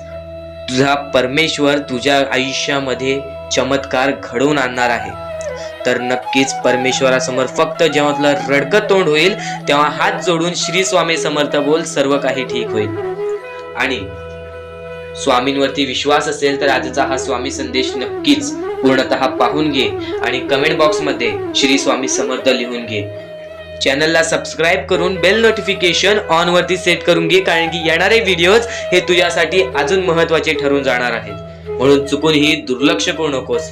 तुझा परमेश्वर तुझ्या आयुष्यामध्ये चमत्कार घडवून आणणार आहे. तर नक्कीच परमेश्वरासमोर फक्त जेव्हा तुला रडकं तोंड होईल तेव्हा हात जोडून श्री स्वामी समर्थ बोल, सर्व काही ठीक होईल. आणि स्वामींवरती विश्वास असेल तर आजचा हा स्वामी संदेश नक्कीच पूर्णतः पाहून घे आणि कमेंट बॉक्स मध्ये श्री स्वामी समर्थ लिहून घे. चॅनलला सबस्क्राईब करून बेल नोटिफिकेशन ऑन वरती सेट करून घे, कारण की येणारे व्हिडिओज हे तुझ्यासाठी अजून महत्त्वाचे ठरून जाणार आहेत. म्हणून चुकूनही दुर्लक्ष करू नकोस.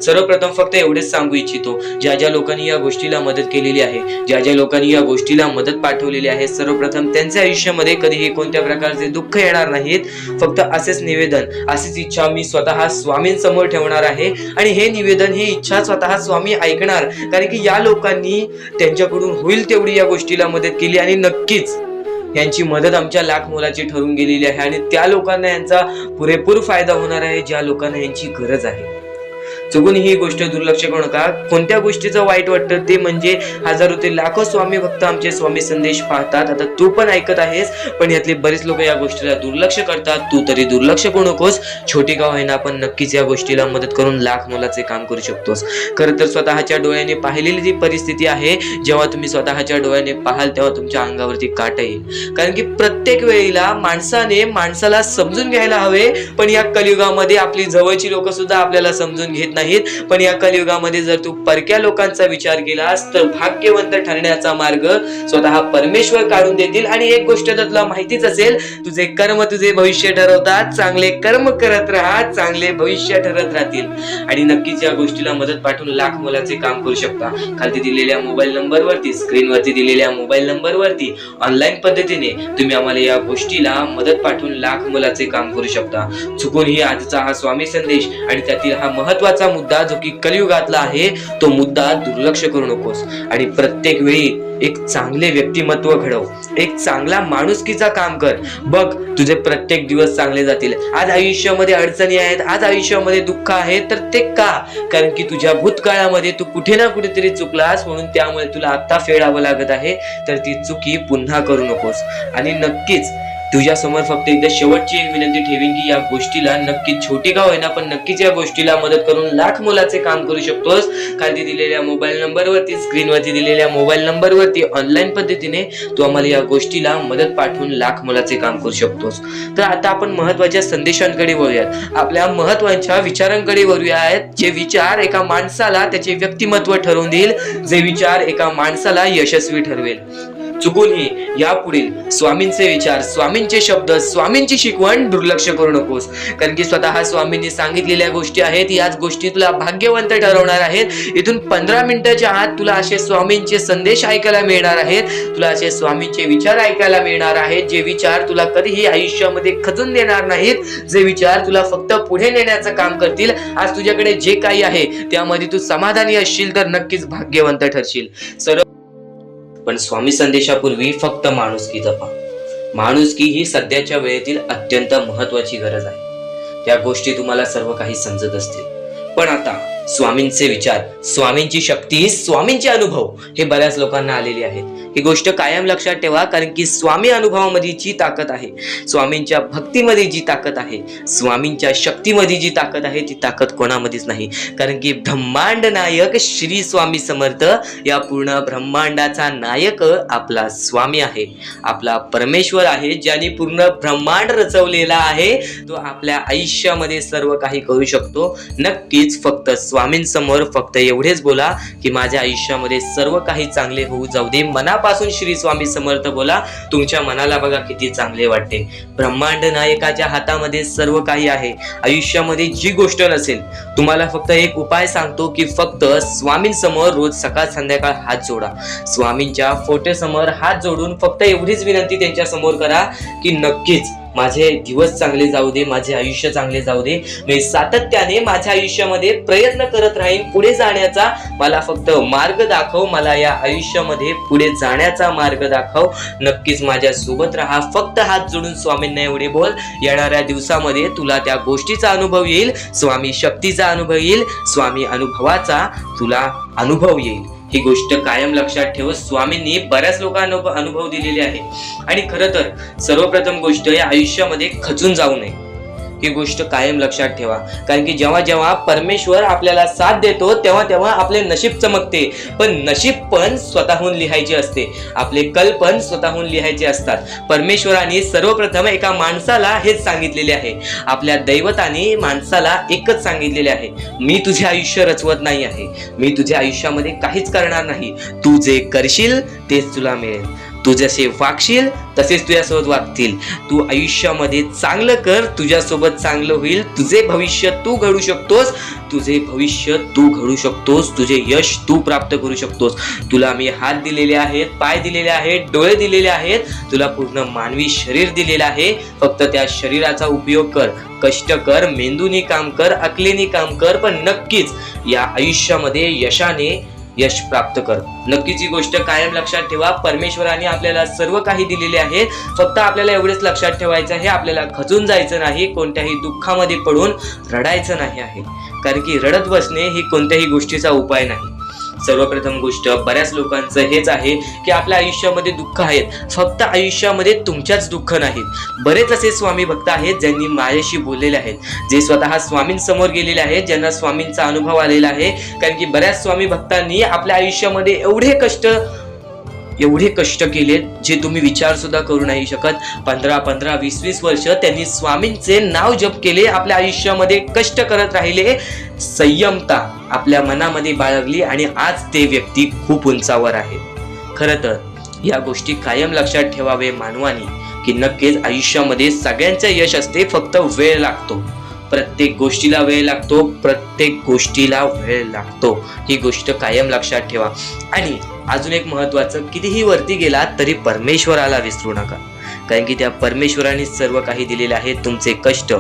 सर्वप्रथम फक्त एवढेच सांगू इच्छितो, ज्या ज्या लोकांनी या गोष्टीला मदत केलेली आहे, ज्या ज्या लोकांनी या गोष्टीला मदत पाठवलेली आहे, सर्वप्रथम त्यांच्या आयुष्यामध्ये कधीही कोणत्या प्रकारचे दुःख येणार नाहीत. फक्त असेच निवेदन, अशीच इच्छा मी स्वतः स्वामींसमोर ठेवणार आहे आणि हे निवेदन, ही इच्छा स्वतः स्वामी ऐकणार. कारण की या लोकांनी त्यांच्याकडून होईल तेवढी या गोष्टीला मदत केली आणि नक्कीच यांची मदत आमच्या लाख मोलाची ठरून गेलेली आहे आणि त्या लोकांना यांचा पुरेपूर फायदा होणार आहे ज्या लोकांना यांची गरज आहे. चुकून ही गोष्ट दुर्लक्ष करू नका. कोणत्या गोष्टीचं वाईट वाटतं ते म्हणजे हजारो ते लाखो स्वामी भक्त आमचे स्वामी संदेश पाहतात. आता तू पण ऐकत आहेस, पण यातले बरेच लोक या गोष्टीला दुर्लक्ष करतात. तू तरी दुर्लक्ष करू नकोस. छोटी गाव आहे ना, पण नक्कीच या गोष्टीला मदत करून लाख मोलाचे काम करू शकतोस. खरं तर स्वतःच्या डोळ्याने पाहिलेली जी परिस्थिती आहे, जेव्हा तुम्ही स्वतःच्या डोळ्याने पाहाल तेव्हा तुमच्या अंगावरती काटा येईल. कारण की प्रत्येक वेळेला माणसाने माणसाला समजून घ्यायला हवे, पण या कलियुगामध्ये आपली जवळची लोक सुद्धा आपल्याला समजून घेत नाहीत. पण या कलियुगामध्ये जर तू परक्या लोकांचा विचार केलास तर भाग्यवंत ठरण्याचा मार्ग स्वतः परमेश्वर काढून देतील. आणि एक गोष्ट तर तुला माहितीच असेल, तुझे कर्म तुझे भविष्य ठरवतात. चांगले कर्म करत राहा, चांगले भविष्य ठरत राहतील. आणि नक्कीच या गोष्टीला मदत पाठवून लाख मोलाचे काम करू शकता. खाली दिलेल्या मोबाईल नंबरवरती, स्क्रीनवरती दिलेल्या मोबाईल नंबरवरती ऑनलाईन पद्धतीने तुम्ही आम्हाला या गोष्टीला मदत पाठवून लाख मोलाचे काम करू शकता. चुकूनही आजचा हा स्वामी संदेश आणि त्यातील हा महत्वाचा मुद्दा जो की कलियुगातला आहे तो मुद्दा दुर्लक्ष करू नकोस. आणि प्रत्येक वेळी एक चांगले व्यक्तिमत्व घडव, एक चांगला माणुसकीचा काम कर. बघ तुझे प्रत्येक दिवस चांगले जातील. आज आयुष्यामध्ये अडचणी आहेत, आज आयुष्यामध्ये दुःख आहे, तर ते का? कारण की तुझ्या भूतकाळामध्ये तू कुठे ना कुठेतरी चुकलास, म्हणून त्यामुळे तुला आता फेडावं लागत आहे. तर ती चुकी पुन्हा करू नकोस. आणि नक्कीच तुझ्या समोर फक्त एकदा शेवटची एक विनंती ठेवीन की या गोष्टीला नक्कीच छोटी का होईना पण नक्कीच या गोष्टीला मदत करून लाख मोलाचे काम करू शकतोस. खाली दिलेल्या मोबाईल नंबरवरती, स्क्रीनवरती दिलेल्या मोबाईल नंबरवरती ऑनलाईन पद्धतीने तू आम्हाला या गोष्टीला मदत पाठवून लाख मोलाचे काम करू शकतोस. तर आता आपण महत्वाच्या संदेशांकडे वळूयात, आपल्या महत्वाच्या विचारांकडे वळूयात. जे विचार एका माणसाला त्याचे व्यक्तिमत्व ठरवून देईल, जे विचार एका माणसाला यशस्वी ठरवेल. चुकूनही यापुढील स्वामींचे विचार, स्वामींचे शब्द, स्वामींची शिकवण दुर्लक्ष करू नकोस. कारण की स्वतः स्वामींनी सांगितलेल्या गोष्टी आहेत, याच गोष्टी तुला भाग्यवंत ठरवणार आहेत. इथून 15 मिनिटाच्या आत तुला असे स्वामींचे संदेश ऐकायला मिळणार आहेत, तुला असे स्वामींचे विचार ऐकायला मिळणार आहेत, जे विचार तुला कधीही आयुष्यामध्ये खचून देणार नाहीत, जे विचार तुला फक्त पुढे नेण्याचं काम करतील. आज तुझ्याकडे जे काही आहे त्यामध्ये तू समाधानी असशील तर नक्कीच भाग्यवंत ठरशील. पण स्वामी संदेशापूर्वी फक्त माणुसकी जपा. माणुसकी ही सध्याच्या वेळेतील अत्यंत महत्वाची गरज आहे. त्या गोष्टी तुम्हाला सर्व काही समजत असतील, पण आता स्वामींचे विचार, स्वामींची शक्ती, स्वामींचे अनुभव हे बऱ्याच लोकांना आलेले आहेत. ही गोष्ट कायम लक्षात ठेवा, कारण की स्वामी अनुभवामध्ये जी ताकद आहे, स्वामींच्या भक्तीमध्ये जी ताकद आहे, स्वामींच्या शक्तीमध्ये जी ताकद आहे, ती ताकद कोणामध्येच नाही. कारण की ब्रह्मांड नायक श्री स्वामी समर्थ, या पूर्ण ब्रह्मांडाचा नायक आपला स्वामी आहे, आपला परमेश्वर आहे, ज्याने पूर्ण ब्रह्मांड रचवलेला आहे. तो आपल्या आयुष्यामध्ये सर्व काही करू शकतो. नक्कीच फक्त स्वामींसमोर फक्त एवढेच बोला की माझ्या आयुष्यामध्ये सर्व काही चांगले होऊ जाऊ दे. मनापासून श्री स्वामी समर्थ बोला. तुमच्या मनाला बघा किती चांगले वाटते. ब्रह्मांड नायकाच्या हातामध्ये सर्व काही आहे. आयुष्यामध्ये जी गोष्ट नसेल, तुम्हाला फक्त एक उपाय सांगतो की फक्त स्वामींसमोर रोज सकाळ संध्याकाळ हात जोडा. स्वामींच्या फोटो समोर हात जोडून फक्त एवढीच विनंती त्यांच्या समोर करा की नक्कीच माझे दिवस चांगले जाऊ दे, माझे आयुष्य चांगले जाऊ दे. मी सातत्याने माझ्या आयुष्यामध्ये प्रयत्न करत राहीन पुढे जाण्याचा. मला फक्त मार्ग दाखव, मला या आयुष्यामध्ये पुढे जाण्याचा मार्ग दाखव. नक्कीच माझ्या सोबत राहा. फक्त हात जोडून स्वामींना एवढे बोल. येणाऱ्या दिवसामध्ये तुला त्या गोष्टीचा अनुभव येईल, स्वामी शक्तीचा अनुभव येईल, स्वामी अनुभवाचा तुला अनुभव येईल. ही गोष्ट कायम लक्षात ठेव. स्वामींनी बऱ्याच लोकांना अनुभव दिलेले आहे. आणि खरं तर सर्वप्रथम गोष्ट या आयुष्यामध्ये खचून जाऊ नये, ही गोष्ट कायम लक्षात ठेवा. कारण की जेव्हा जेव्हा परमेश्वर आपल्याला साथ देतो तेव्हा तेव्हा आपले नशीब चमकते. पण नशीब पण स्वतःहून लिहायचे असते, आपले कल पण स्वतःहून लिहायचे असतात. परमेश्वराने सर्वप्रथम एका माणसाला हेच सांगितलेले आहे. आपल्या दैवताने माणसाला एकच सांगितलेले आहे, मी तुझे आयुष्य रचवत नाही आहे, मी तुझ्या आयुष्यामध्ये काहीच करणार नाही. तू जे करशील तेच तुला मिळेल. तू जसे वागशील तसेच तुझ्यासोबत वागतील. तू आयुष्यामध्ये चांगलं कर, तुझ्यासोबत चांगलं होईल. तुझे भविष्य तू घडू शकतोस, तुझे भविष्य तू घडू शकतोस, तुझे यश तू प्राप्त करू शकतोस. तुला मी हात दिलेले आहेत, पाय दिलेले आहेत, डोळे दिलेले आहेत, तुला पूर्ण मानवी शरीर दिलेलं आहे. फक्त त्या शरीराचा उपयोग कर, कष्ट कर, मेंदूनी काम कर, अकलेनी काम कर. पण नक्कीच या आयुष्यामध्ये यश प्राप्त कर. नक्कीच ही गोष्ट कायम लक्षात ठेवा. परमेश्वराने आपल्याला सर्व काही दिलेले आहे. फक्त आपल्याला एवढेच लक्षात ठेवायचं आहे, आपल्याला खचून जायचं नाही, कोणत्याही दुःखामध्ये पडून रडायचं नाही आहे. कारण की रडत बसणे ही कोणत्याही गोष्टीचा उपाय नाही. सर्वप्रथम गोष्ट बऱ्याच लोकांचं हेच आहे की आपल्या आयुष्यामध्ये दुःख आहेत. फक्त आयुष्यामध्ये तुमच्याच दुःख नाहीत. बरेच असे स्वामी भक्त आहेत ज्यांनी माझ्याशी बोललेले आहेत, जे स्वतः स्वामींसमोर गेलेले आहेत, ज्यांना स्वामींचा अनुभव आलेला आहे. कारण की बऱ्याच स्वामी भक्तांनी आपल्या आयुष्यामध्ये एवढे कष्ट केले जे तुम्ही विचार सुद्धा करू नाही शकत. 15 20 वर्ष त्यांनी स्वामींचे नाव जप केले, आपल्या आयुष्यामध्ये कष्ट करत राहिले, संयमता आपल्या मनामध्ये बाळगली आणि आज ते व्यक्ती खूप उंचावर आहे. खरं तर या गोष्टी कायम लक्षात ठेवावे मानवानी की नक्कीच आयुष्यामध्ये सगळ्यांचे यश असते, फक्त वेळ लागतो. प्रत्येक गोष्टीला वेळ लागतो, प्रत्येक गोष्टीला वेळ लागतो. ही गोष्ट कायम लक्षात ठेवा. आणि अजून एक महत्वाचं, कितीही वरती गेला तरी परमेश्वराला विसरू नका. कारण की त्या परमेश्वराने सर्व काही दिलेले आहे. तुमचे कष्ट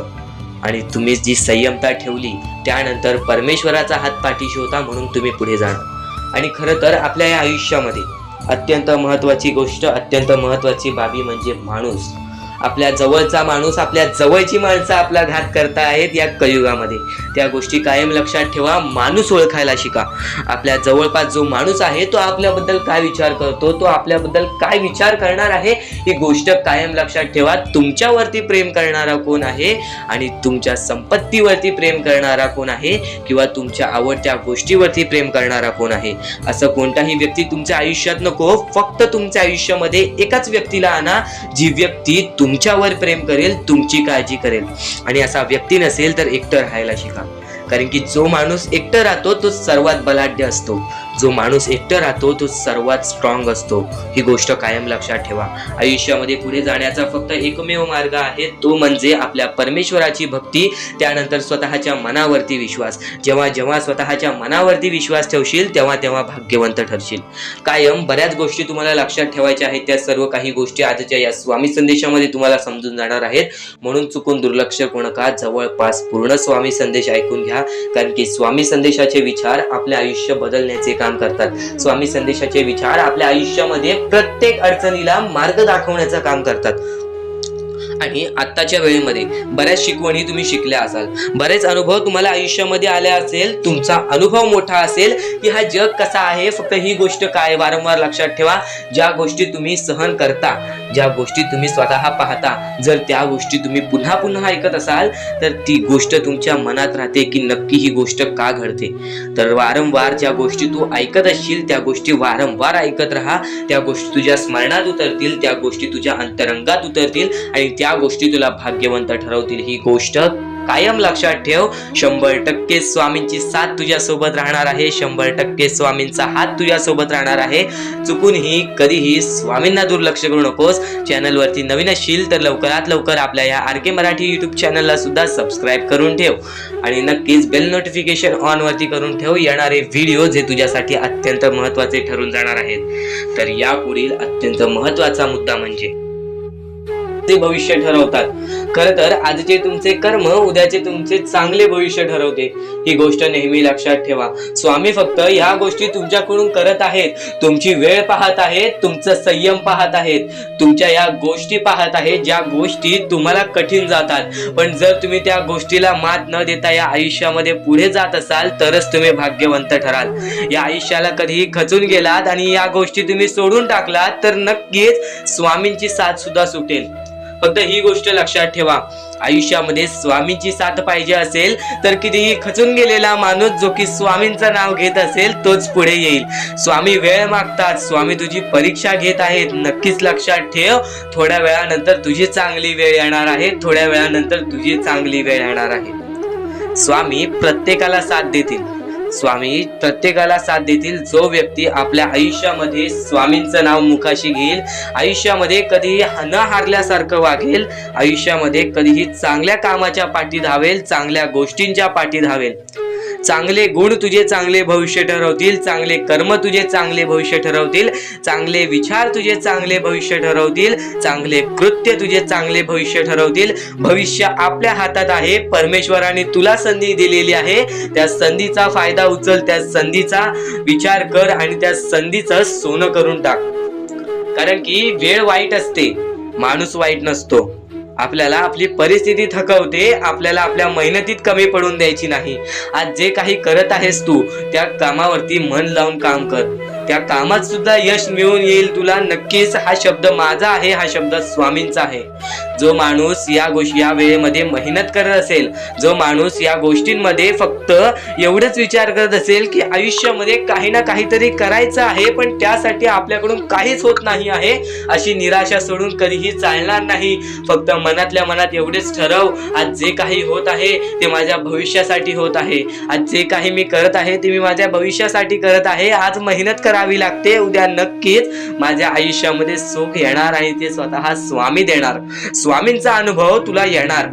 आणि तुम्ही जी संयमता ठेवली त्यानंतर परमेश्वराचा हात पाठीशी होता म्हणून तुम्ही पुढे जाणार. आणि खरं तर आपल्या या आयुष्यामध्ये अत्यंत महत्वाची गोष्ट, अत्यंत महत्वाची बाबी म्हणजे माणूस. आपल्या जवळचा माणूस, आपल्या जवळची माणसं आपला घात करता आहेत या कलियुगामध्ये. त्या गोष्टी कायम लक्षात ठेवा. माणूस ओळखायला शिका. आपल्या जवळपास जो माणूस आहे तो आपल्याबद्दल काय विचार करतो, तो आपल्याबद्दल काय विचार करणार आहे, ही गोष्ट कायम लक्षात ठेवा. तुमच्यावरती प्रेम करणारा कोण आहे आणि तुमच्या संपत्तीवरती प्रेम करणारा कोण आहे किंवा तुमच्या आवडत्या गोष्टीवरती प्रेम करणारा कोण आहे, असं कोणताही व्यक्ती तुमच्या आयुष्यात नको. फक्त तुमच्या आयुष्यामध्ये एकाच व्यक्तीला आणा, जी व्यक्ती तुमच्यावर प्रेम करेल, तुमची काळजी करेल. आणि असा व्यक्ती नसेल तर एकटं राहायला शिका. कारण की जो माणूस एकटं राहतो तो सर्वात बलाढ्य असतो, जो माणूस एकटं राहतो तो सर्वात स्ट्रॉंग असतो. ही गोष्ट कायम लक्षात ठेवा. आयुष्यामध्ये पुढे जाण्याचा फक्त एकमेव मार्ग आहे, तो म्हणजे आपल्या परमेश्वराची भक्ती, त्यानंतर स्वतःच्या मनावरती विश्वास. जेव्हा जेव्हा स्वतःच्या मनावरती विश्वास ठेवशील तेव्हा तेव्हा भाग्यवंत ठरशील. कायम बऱ्याच गोष्टी तुम्हाला लक्षात ठेवायच्या आहेत. त्या सर्व काही गोष्टी आजच्या या स्वामी संदेशामध्ये तुम्हाला समजून जाणार आहेत. म्हणून चुकून दुर्लक्ष करू नका. जवळपास पूर्ण स्वामी संदेश ऐकून घ्या. कारण की स्वामी संदेशाचे विचार आपले आयुष्य बदलण्याचे काम करतात. स्वामी संदेशाचे विचार आपल्या आयुष्यामध्ये प्रत्येक अडचणीला मार्ग दाखवण्याचं काम करतात. आणि आत्ताच्या वेळेमध्ये बऱ्याच शिकवणी तुम्ही शिकल्या असाल, बरेच अनुभव तुम्हाला आयुष्यामध्ये आले असेल, तुमचा अनुभव मोठा असेल की हा जग कसा आहे. फक्त ही गोष्ट काय वारंवार लक्षात ठेवा, ज्या गोष्टी तुम्ही सहन करता, ज्या गोष्टी तुम्ही स्वतः पाहता, जर त्या गोष्टी तुम्ही पुन्हा पुन्हा ऐकत असाल तर ती गोष्ट तुमच्या मनात राहते की नक्की ही गोष्ट का घडते. तर वारंवार ज्या गोष्टी तू ऐकत असशील त्या गोष्टी वारंवार ऐकत राहा. त्या गोष्टी तुझ्या स्मरणात उतरतील, त्या गोष्टी तुझ्या अंतरंगात उतरतील आणि त्या गोष्टी तुला भाग्यवंत ठरवतील. ही गोष्ट कायम लक्षात ठेव, 100% स्वामींची साथ तुझ्या सोबत राहणार आहे, 100% स्वामींचा हात तुझ्या सोबत राहणार आहे. चुकूनही कधीही स्वामींना दुर्लक्ष करू नकोस. चॅनलवरती नवीन असशील तर लवकरात लवकर आपल्या या RK मराठी यूट्यूब चॅनलला सुद्धा सबस्क्राईब करून ठेव आणि नक्कीच बेल नोटिफिकेशन ऑन वरती करून ठेव. येणारे व्हिडिओ जे तुझ्यासाठी अत्यंत महत्त्वाचे ठरून जाणार आहेत. तर यापुढील अत्यंत महत्त्वाचा मुद्दा म्हणजे ते भविष्य ठरवतात. खर तर आजचे तुमचे कर्म उद्याचे तुमचे चांगले भविष्य ठरवते. ही गोष्ट नेहमी लक्षात ठेवा. स्वामी फक्त ह्या गोष्टी तुमच्याकडून करत आहेत, तुमची वेळ पाहत आहेत, तुमचा संयम पाहत आहेत, तुमच्या या गोष्टी पाहत आहेत ज्या गोष्टी तुम्हाला कठीण जातात. पण जर तुम्ही त्या गोष्टीला मात न देता या आयुष्यामध्ये पुढे जात असाल तरच तुम्ही भाग्यवंत ठराल. या आयुष्याला कधीही खचून गेलात आणि या गोष्टी तुम्ही सोडून टाकलात तर नक्कीच स्वामींची साथ सुद्धा सुटेल. फक्त ही गोष्ट लक्षात ठेवा, आयुष्यामध्ये स्वामींची साथ पाहिजे असेल तर कितीही खचून गेलेला माणूस जो की स्वामींचं नाव घेत असेल तोच पुढे येईल. स्वामी वेळ मागतात, स्वामी तुझी परीक्षा घेत आहेत. नक्कीच लक्षात ठेव, थोड्या वेळानंतर तुझी चांगली वेळ येणार आहे, थोड्या वेळानंतर तुझी चांगली वेळ येणार आहे. स्वामी प्रत्येकाला साथ देतील, स्वामी प्रत्येकाला साथ देतील. जो व्यक्ती आपल्या आयुष्यामध्ये स्वामींचं नाव मुखाशी घेईल, आयुष्यामध्ये कधीही न हारल्यासारखं वागेल, आयुष्यामध्ये कधीही चांगल्या कामाच्या पाठी धावेल, चांगल्या गोष्टींच्या पाठी धावेल. चांगले गुण तुझे चांगले भविष्य ठरवतील, चांगले कर्म तुझे चांगले भविष्य ठरवतील, चांगले विचार तुझे चांगले भविष्य ठरवतील, चांगले कृत्य तुझे चांगले भविष्य ठरवतील. भविष्य आपल्या हातात आहे. परमेश्वराने तुला संधी दिलेली आहे. त्या संधीचा फायदा उचल, त्या संधीचा विचार कर आणि त्या संधीचं सोनं करून टाक. कारण की वेळ वाईट असते, माणूस वाईट नसतो. आपल्याला आपली परिस्थिती थकवते, आपल्याला आपल्या मेहनतीत कमी पडून द्यायची नाही. आज जे काही करत आहेस तू त्या कामावरती मन लावून काम कर, त्या कामात सुद्धा यश मिळून येईल तुला. नक्कीच हा शब्द माझा आहे, हा शब्द स्वामींचा आहे. जो माणूस या वेळेमध्ये मेहनत करत असेल, जो माणूस या गोष्टींमध्ये फक्त एवढंच विचार करत असेल की आयुष्यामध्ये काही ना काहीतरी करायचं आहे पण त्यासाठी आपल्याकडून काहीच होत नाही आहे, अशी निराशा सोडून कधीही चालणार नाही. फक्त मनातल्या मनात एवढेच ठरव, आज जे काही होत आहे ते माझ्या भविष्यासाठी होत आहे, आज जे काही मी करत आहे ते मी माझ्या भविष्यासाठी करत आहे. आज मेहनत करावी लागते, उद्या नक्कीच माझ्या आयुष्यामध्ये सुख येणार आणि ते स्वतः स्वामी देणार. स्वामींचा अनुभव तुला येणार.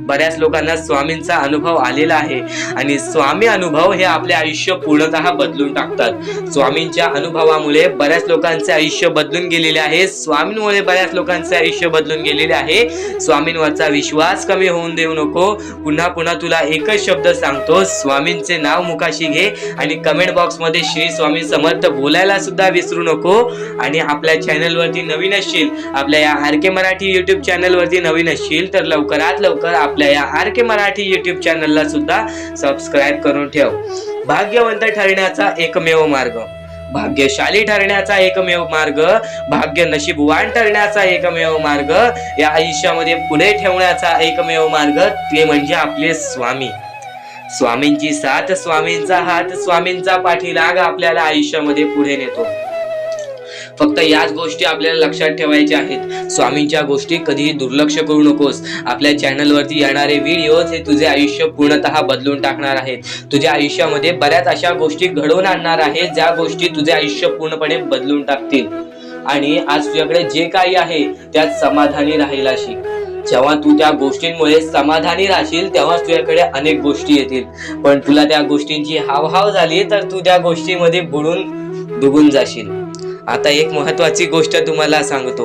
बऱ्याच लोकांना स्वामींचा अनुभव आलेला आहे आणि स्वामी अनुभव हे आपले आयुष्य पूर्णतः बदलून टाकतात. स्वामींच्या अनुभवामुळे बऱ्याच लोकांचे आयुष्य बदलून गेलेले आहे, स्वामींमुळे बऱ्याच लोकांचे आयुष्य बदलून गेलेले आहे. स्वामींवरचा विश्वास कमी होऊन देऊ नको. पुन्हा पुन्हा तुला एकच शब्द सांगतो, स्वामींचे नाव मुखाशी घे आणि कमेंट बॉक्स मध्ये श्री स्वामी समर्थ बोलायला सुद्धा विसरू नको. आणि आपल्या चॅनलवरती नवीन असशील, आपल्या या RK मराठी यूट्यूब चॅनलवरती नवीन असशील तर लवकरात लवकर आपल्या या RK मराठी यूट्यूब चॅनलला सुद्धा सबस्क्राईब करून ठेव. भाग्यवंत ठरण्याचा एकमेव मार्ग, भाग्यशाली ठरण्याचा एकमेव मार्ग, भाग्य नशीबवान ठरण्याचा एकमेव मार्ग, या आयुष्यामध्ये पुढे ठेवण्याचा एकमेव मार्ग ते म्हणजे आपले स्वामी. स्वामींची साथ, स्वामींचा हात, स्वामींचा पाठीलाग आपल्याला आयुष्यामध्ये पुढे नेतो. फक्त याच गोष्टी आपल्याला लक्षात ठेवायच्या आहेत. स्वामींच्या गोष्टी कधीही दुर्लक्ष करू नकोस. आपल्या चॅनलवरती येणारे व्हिडिओज हे तुझे आयुष्य पूर्णतः बदलून टाकणार आहेत. तुझ्या आयुष्यामध्ये बऱ्याच अशा गोष्टी घडवून आणणार आहेत ज्या गोष्टी तुझे आयुष्य पूर्णपणे बदलून टाकतील. आणि आज तुझ्याकडे जे काही आहे त्यात समाधानी राहायला शिक. जेव्हा तू त्या गोष्टींमुळे समाधानी राहशील तेव्हाच तुझ्याकडे अनेक गोष्टी येतील. पण तुला त्या गोष्टींची हावभाव झाली तर तू त्या गोष्टीमध्ये बुडून डुबून जाशील. आता एक महत्वाची गोष्ट तुम्हाला सांगतो,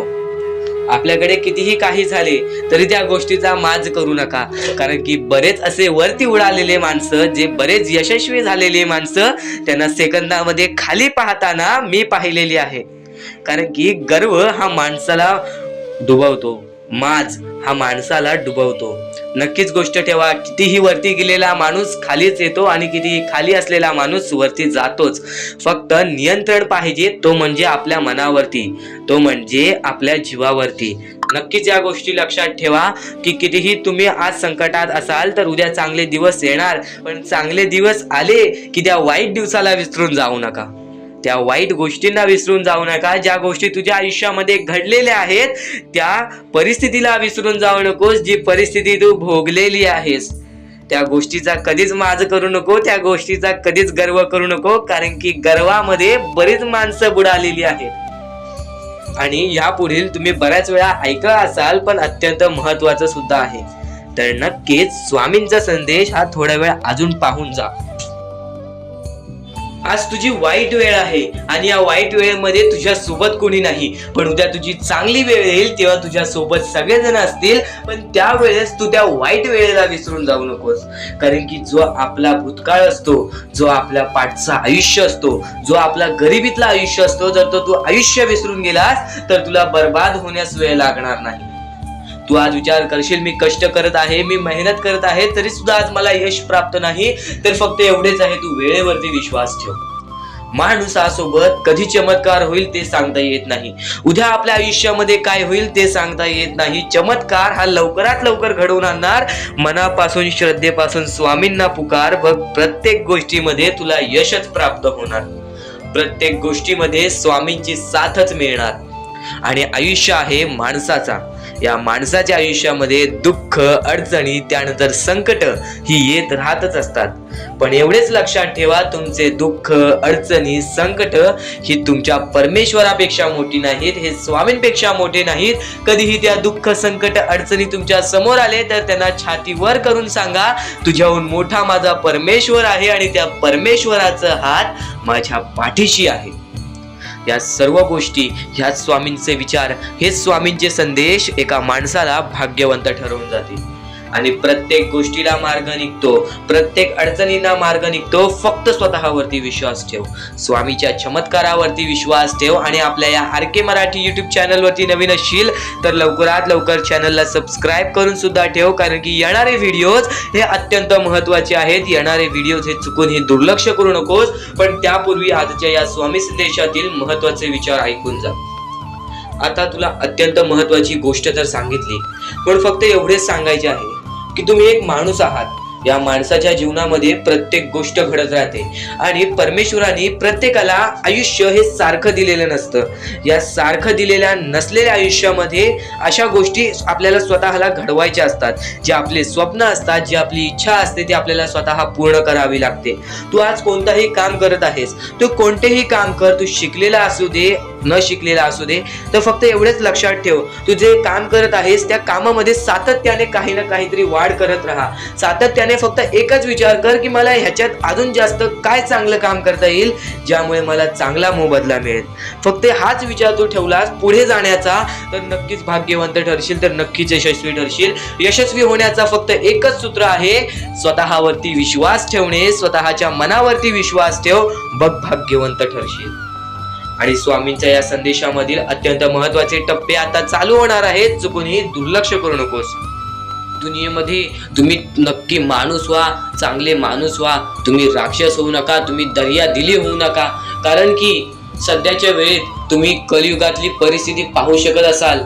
आपल्याकडे कितीही काही झाले तरी त्या गोष्टीचा माज करू नका. कारण की बरेच असे वरती उडालेले माणसं, जे बरेच यशस्वी झालेले माणसं, त्यांना सेकंदामध्ये खाली पाहताना मी पाहिलेली आहे. कारण की गर्व हा माणसाला डुबवतो, माज हा माणसाला डुबवतो. नक्कीच गोष्ट ठेवा, कितीही वरती गेलेला माणूस खालीच येतो आणि कितीही खाली असलेला माणूस वरती जातोच. फक्त नियंत्रण पाहिजे, तो म्हणजे आपल्या मनावरती, तो म्हणजे आपल्या जीवावरती. नक्कीच या गोष्टी लक्षात ठेवा की कितीही तुम्ही आज संकटात असाल तर उद्या चांगले दिवस येणार. पण चांगले दिवस आले की त्या वाईट दिवसाला विसरून जाऊ नका, त्या वाईट गोष्टींना विसरून जाऊ नका. ज्या गोष्टी तुझ्या आयुष्यामध्ये घडलेल्या आहेत त्या परिस्थितीला विसरून जाऊ नकोस, जी परिस्थिती तू भोगलेली आहेस. त्या गोष्टीचा कधीच माज करू नको, त्या गोष्टीचा कधीच गर्व करू नको, कारण की गर्वामध्ये बरीच माणसं बुडालेली आहेत. आणि यापुढील तुम्ही बऱ्याच वेळा ऐकलं असाल, पण अत्यंत महत्वाचं सुद्धा आहे. तर नक्कीच स्वामींचा संदेश हा थोडा वेळ अजून पाहून जा. आज तुझी वाईट वेळ आहे आणि या वाईट वेळेमध्ये तुझ्या सोबत कोणी नाही, पण उद्या तुझी चांगली वेळ येईल तेव्हा तुझ्या सोबत सगळेजण असतील. पण त्यावेळेस तू त्या वाईट वेळेला विसरून जाऊ नकोस, कारण की जो आपला भूतकाळ असतो, जो आपल्या पाठचा आयुष्य असतो, जो आपला गरिबीतला आयुष्य असतो, जर तो तू आयुष्य विसरून गेलास तर तुला बर्बाद होण्यास वेळ लागणार नाही. तू आज विचार करशील, मी कष्ट करत आहे, मी मेहनत करत आहे, तरी सुद्धा आज मला यश प्राप्त नाही, तर फक्त एवढेच आहे, तू वेळेवरती विश्वास ठेव. माणसासोबत कधी चमत्कार होईल ते सांगता येत नाही. उद्या आपल्या आयुष्यामध्ये काय होईल ते सांगता येत नाही. चमत्कार हा लवकरात लवकर घडवून आणणार. मनापासून श्रद्धेपासून स्वामींना पुकार बघ, प्रत्येक गोष्टीमध्ये तुला यशच प्राप्त होणार. प्रत्येक गोष्टीमध्ये स्वामींची साथच मिळणार. आणि आयुष्य आहे माणसाचा. या माणसाच्या आयुष्यामध्ये दुःख, अडचणी, त्यानंतर संकट ही येत राहतच असतात. पण एवढेच लक्षात ठेवा, तुमचे दुःख, अडचणी, संकट ही तुमच्या परमेश्वरापेक्षा मोठी नाहीत, हे स्वामींपेक्षा मोठे नाहीत. कधीही त्या दुःख, संकट, अडचणी तुमच्या समोर आले तर त्यांना छातीवर करून सांगा, तुझ्याहून मोठा माझा परमेश्वर आहे आणि त्या परमेश्वराचा हात माझ्या पाठीशी आहे. या सर्व गोष्टी, ह्याच स्वामींचे विचार, हेच स्वामींचे संदेश एका माणसाला भाग्यवंत ठरवून जातील. आणि प्रत्येक गोष्टीला मार्ग निघतो, प्रत्येक अडचणींना मार्ग निघतो. फक्त स्वतःवरती विश्वास ठेव, स्वामीच्या चमत्कारावरती विश्वास ठेव. आणि आपल्या या RK मराठी YouTube चॅनलवरती नवीन असशील तर लवकरात लवकर चॅनलला सबस्क्राईब करून सुद्धा ठेव, कारण की येणारे व्हिडिओज हे अत्यंत महत्वाचे आहेत. येणारे व्हिडिओज हे चुकून हे दुर्लक्ष करू नकोस. पण त्यापूर्वी आजच्या या स्वामी संदेशातील महत्वाचे विचार ऐकून जा. आता तुला अत्यंत महत्वाची गोष्ट तर सांगितली, पण फक्त एवढेच सांगायचे आहे की तुम्ही एक माणूस आहात. या माणसाच्या जीवनामध्ये प्रत्येक गोष्ट घडत राहते आणि परमेश्वराने प्रत्येकाला आयुष्य हे सारखं दिलेलं नसतं. या सारखं दिलेल्या नसलेल्या आयुष्यामध्ये अशा गोष्टी आपल्याला स्वतःला घडवायच्या असतात. जे आपले स्वप्न असतात, जी आपली इच्छा असते, ती आपल्याला स्वतः पूर्ण करावी लागते. तू आज कोणताही काम करत आहेस, तू कोणतेही काम कर, तू शिकलेला असू दे, न शिकलेला असू दे, तर फक्त एवढेच लक्षात ठेव, तू जे काम करत आहेस त्या कामामध्ये सातत्याने काही ना काहीतरी वाढ करत राहा. सातत्याने फक्त एकच विचार कर की मला ह्याच्यात अजून जास्त काय चांगलं काम करता येईल, ज्यामुळे मला चांगला मोबदला मिळेल. फक्त हाच विचार तू ठेवलास पुढे जाण्याचा, तर नक्कीच भाग्यवंत ठरशील, तर नक्कीच यशस्वी ठरशील. यशस्वी होण्याचा फक्त एकच सूत्र आहे, स्वतःवरती विश्वास ठेवणे, स्वतःच्या मनावरती विश्वास ठेव, बघ भाग्यवंत ठरशील. आणि स्वामींच्या या संदेशामधील अत्यंत महत्वाचे टप्पे आता चालू होणार आहेत, चुकूनही दुर्लक्ष करू नकोस. दुनियेमध्ये तुम्ही नक्की माणूस व्हा, चांगले माणूस व्हा. तुम्ही राक्षस होऊ नका, तुम्ही दर्या दिली होऊ नका, कारण की सध्याच्या वेळेत तुम्ही कलियुगातली परिस्थिती पाहू शकत असाल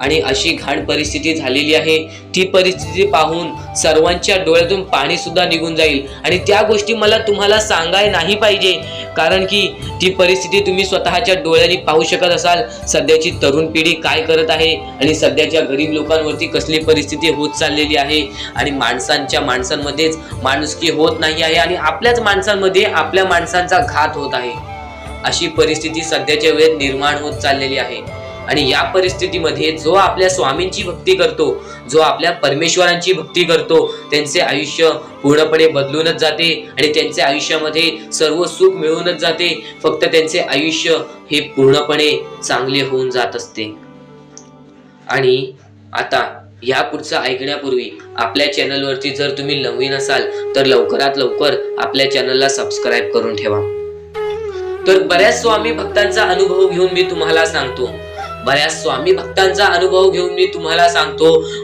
आणि अशी घाण परिस्थिती झालेली आहे. ती परिस्थिती पाहून सर्वांच्या डोळ्यातून पाणी सुद्धा निघून जाईल. आणि त्या गोष्टी मला तुम्हाला सांगाय नाही पाहिजे, कारण की ती परिस्थिती तुम्ही स्वतःच्या डोळ्यांनी पाहू शकत असाल. सध्याची तरुण पिढी काय करत आहे आणि सध्याच्या गरीब लोकांवरती कसली परिस्थिती होत चाललेली आहे. आणि माणसांमध्येच माणुसकी होत नाही आहे आणि आपल्याच माणसांमध्ये आपल्या माणसांचा घात होत आहे. अशी परिस्थिती सध्याच्या वेळेत निर्माण होत चाललेली आहे. आणि या परिस्थितीमध्ये जो आपल्या स्वामींची भक्ती करतो, जो आपल्या परमेश्वरांची भक्ती करतो, त्यांचे आयुष्य पूर्णपणे बदलूनच जाते आणि त्यांच्या आयुष्यामध्ये सर्व सुख मिळूनच जाते. फक्त त्यांचे आयुष्य हे पूर्णपणे चांगले होऊन जात असते. आणि आता या पुढचं ऐकण्यापूर्वी आपल्या चॅनलवरती जर तुम्ही नवीन असाल तर लवकरात लवकर आपल्या चॅनलला सबस्क्राईब करून ठेवा. तर बऱ्याच स्वामी भक्तांचा अनुभव घेऊन मी तुम्हाला सांगतो,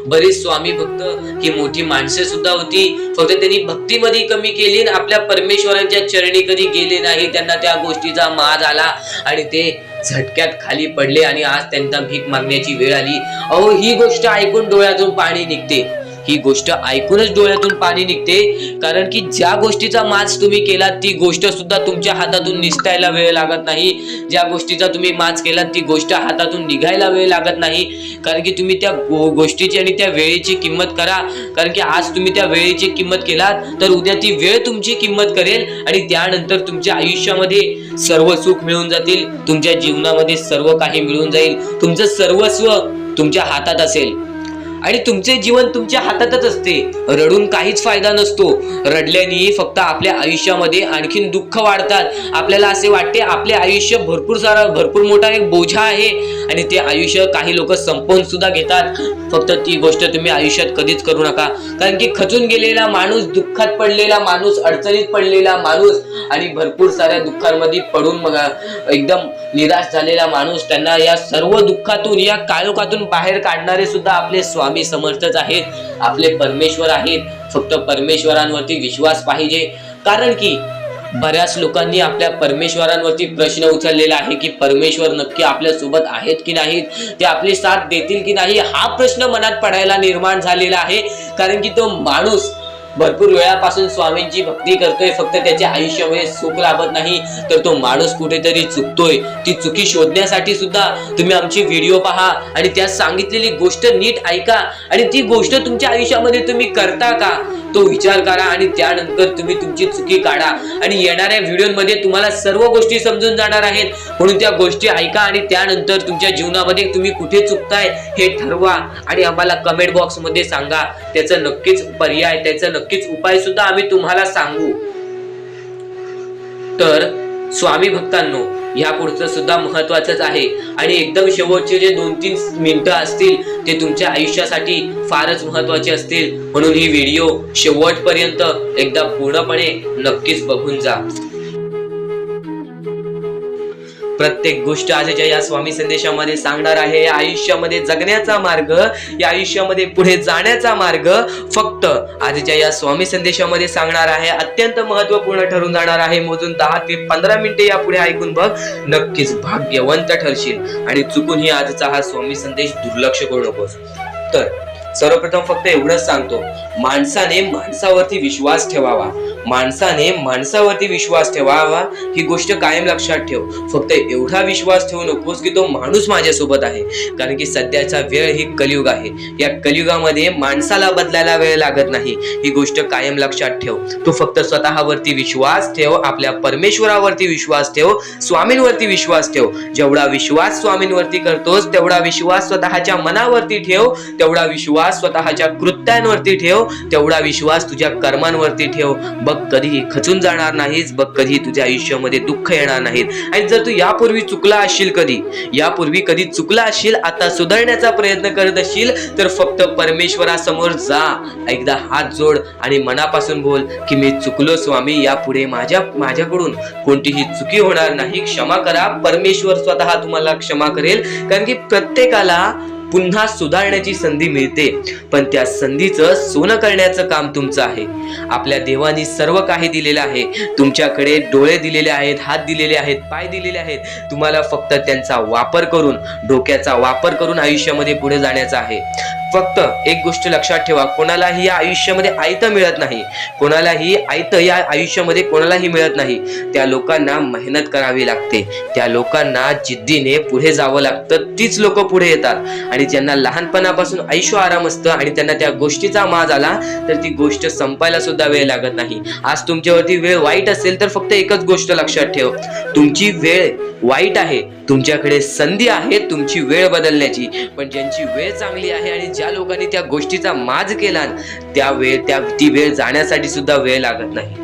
बरीच स्वामी भक्त ही मोठी माणसे सुद्धा होती, फक्त त्यांनी भक्तीमध्ये कमी केली आणि आपल्या परमेश्वरांच्या चरणी कधी गेले नाही. त्यांना त्या गोष्टीचा माज आला आणि ते झटक्यात खाली पडले आणि आज त्यांना भीक मागण्याची वेळ आली. अहो, ही गोष्ट ऐकून डोळ्यातून पाणी निघते. ही गोष्ट ऐकूनच डोळ्यातून पाणी निघते, कारण की ज्या गोष्टीचा माज तुम्ही केला ती गोष्ट सुद्धा तुमच्या हातातून निसटायला वेळ लागत नाही. ज्या गोष्टीचा तुम्ही माज केला ती गोष्ट हातातून निघायला वेळ लागत नाही, कारण की तुम्ही त्या गोष्टीची आणि त्या वेळेची किंमत करा. कारण की आज तुम्ही त्या वेळेची किंमत केलात तर उद्या ती वेळ तुमची किंमत करेल आणि त्यानंतर तुमच्या आयुष्यामध्ये सर्व सुख मिळून जातील, तुमच्या जीवनामध्ये सर्व काही मिळून जाईल, तुमचं सर्वस्व तुमच्या हातात असेल आणि तुमचे जीवन तुमच्या हातातच असते. रडून काहीच फायदा नसतो. रडल्याने फक्त आपल्या आयुष्यामध्ये आणखीन दुःख वाढतात. आपल्याला असे वाटते आपले आयुष्य भरपूर मोठा एक बोझा आहे आणि ते आयुष्य काही लोक संपवून सुद्धा घेतात. फक्त ती गोष्ट तुम्ही आयुष्यात कधीच करू नका, कारण की खचून गेलेला माणूस, दुःखात पडलेला माणूस, अडचणीत पडलेला माणूस आणि भरपूर साऱ्या दुःखांमध्ये पडून एकदम निराश झालेला माणूस, त्यांना या सर्व दुःखातून, या काळोखातून बाहेर काढणारे सुद्धा आपले स्वामी समर्थच आहेत, आपले परमेश्वर आहेत. फक्त परमेश्वरांवरती विश्वास पाहिजे, कारण की बऱ्याच लोकांनी आपल्या परमेश्वरांवरती प्रश्न उचललेला आहे की परमेश्वर नक्की आपल्या सोबत आहेत की नाहीत, ते आपली साथ देतील की नाही, हा प्रश्न मनात पडायला निर्माण झालेला आहे. कारण की तो माणूस भरपूर वेळापासून स्वामींची भक्ती करतोय, फक्त त्याच्या आयुष्यामध्ये सुख लाभत नाही, तर तो माणूस कुठेतरी चुकतोय. ती चुकी शोधण्यासाठी सुद्धा तुम्ही आमची व्हिडिओ पहा आणि त्यात सांगितलेली गोष्ट नीट ऐका आणि ती गोष्ट तुमच्या आयुष्यामध्ये तुम्ही करता का तो विचार करा आणि त्यानंतर तुम्ही तुमची चुकी काढा. आणि येणाऱ्या व्हिडिओमध्ये तुम्हाला सर्व गोष्टी समजून जाणार आहेत, म्हणून त्या गोष्टी ऐका आणि त्यानंतर तुमच्या जीवनामध्ये तुम्ही कुठे चुकताय हे ठरवा आणि आम्हाला कमेंट बॉक्स मध्ये सांगा. त्याचं नक्कीच पर्याय, त्याचं नक्कीच उपाय सुद्धा आम्ही तुम्हाला सांगू. तर स्वामी भक्तांनो, या पुढचं सुद्धा महत्वाचंच आहे आणि एकदम शेवटचे जे 2-3 मिनिटं असतील ते तुमच्या आयुष्यासाठी फारच महत्वाचे असतील, म्हणून ही व्हिडिओ शेवटपर्यंत एकदा पूर्णपणे नक्कीच बघून जा. प्रत्येक गोष्ट आजच्या या स्वामी संदेशामध्ये सांगणार आहे. या आयुष्यामध्ये जगण्याचा मार्ग, या आयुष्यामध्ये पुढे जाण्याचा मार्ग फक्त आजच्या या स्वामी संदेशामध्ये सांगणार आहे. अत्यंत महत्वपूर्ण ठरून जाणार आहे. मोजून 10 ते 15 मिनिटे यापुढे ऐकून बघ, नक्कीच भाग्यवंत ठरशील आणि चुकूनही आजचा हा स्वामी संदेश दुर्लक्ष करू नकोस. तर सर्वप्रथम फक्त एवढंच सांगतो, माणसाने माणसावरती विश्वास ठेवावा, माणसाने माणसावरती विश्वास ठेवावा, ही गोष्ट कायम लक्षात ठेव. फक्त एवढा विश्वास ठेवू नकोस की तो माणूस माझ्यासोबत आहे, कारण की सध्याचा वेळ ही कलियुग आहे. या कलियुगामध्ये माणसाला बदलायला वेळ लागत नाही, ही गोष्ट कायम लक्षात ठेव. तू फक्त स्वतःवरती विश्वास ठेव, आपल्या परमेश्वरावरती विश्वास ठेव, स्वामींवरती विश्वास ठेव. जेवढा विश्वास स्वामींवरती करतोस तेवढा विश्वास स्वतःच्या मनावरती ठेव, तेवढा विश्वास स्वतःच्या कृत्यांवरती ठेव, तेवढा विश्वास तुझ्या कर्मांवरती ठेव. बघ, कधीही खचून जाणार नाहीस, बघ कधी तुझ्या आयुष्यामध्ये दुःख येणार नाहीत. आणि जर तू यापूर्वी चुकला असशील, कधी चुकला असशील, आता सुधारण्याचा प्रयत्न करत असशील, तर फक्त परमेश्वरासमोर जा, एकदा हात जोड आणि मनापासून बोल की मी चुकलो स्वामी, यापुढे माझ्याकडून कोणतीही चुकी होणार नाही, क्षमा करा. परमेश्वर स्वतः तुम्हाला क्षमा करेल, कारण की प्रत्येकाला पुन्हा सुधारण्याची संधी मिळते, पण त्या संधीचं सोनं करण्याचं काम तुमचं आहे. आपल्या देवानी सर्व काही दिलेलं आहे. तुमच्याकडे डोळे दिलेले आहेत, हात दिलेले आहेत, पाय दिलेले आहेत. तुम्हाला फक्त त्यांचा वापर करून, डोक्याचा वापर करून आयुष्यामध्ये पुढे जाण्याचा आहे. फक्त एक गोष्ट लक्षात ठेवा, कोणालाही या आयुष्यामध्ये आयतं मिळत नाही, कोणालाही आयतं या आयुष्यामध्ये कोणालाही मिळत नाही. त्या लोकांना मेहनत करावी लागते, त्या लोकांना जिद्दीने पुढे जावं लागतं, तीच लोक पुढे येतात. आणि ज्यांना लहानपणापासून ऐशो आराम असतं आणि त्यांना त्या गोष्टीचा माज आला तर ती गोष्ट संपायला सुद्धा वेळ लागत नाही. आज तुमच्यावरती वेळ वाईट असेल तर फक्त एकच गोष्ट लक्षात ठेव, तुमची वेळ वाईट आहे, तुमच्याकडे संधी आहे तुमची वेळ बदलण्याची. पण ज्यांची वेळ चांगली आहे आणि ज्या लोकांनी त्या गोष्टीचा माज केला, ती वेळ जाण्यासाठी सुद्धा वेळ लागत नाही.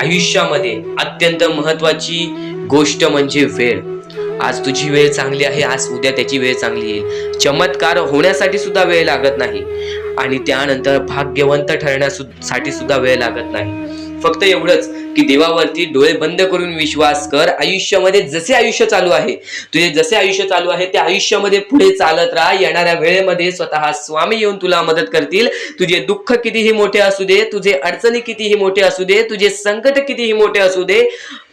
आयुष्यामध्ये अत्यंत महत्वाची गोष्ट म्हणजे वेळ. आज तुझी वेळ चांगली आहे, आज उद्या त्याची वेळ चांगली येईल. चमत्कार होण्यासाठी सुद्धा वेळ लागत नाही आणि त्यानंतर भाग्यवंत ठरण्यासाठी सुद्धा वेळ लागत नाही. फक्त एवढंच की देवावरती डोळे बंद करून विश्वास कर. आयुष्यामध्ये जसे आयुष्य चालू आहे, तुझे जसे आयुष्य चालू आहे त्या आयुष्यामध्ये पुढे चालत राहा. येणाऱ्या वेळेमध्ये स्वतः स्वामी येऊन तुला मदत करतील. तुझे दुःख कितीही मोठे असू दे, तुझे अडचणी कितीही मोठे असू दे, तुझे संकट कितीही मोठे असू दे,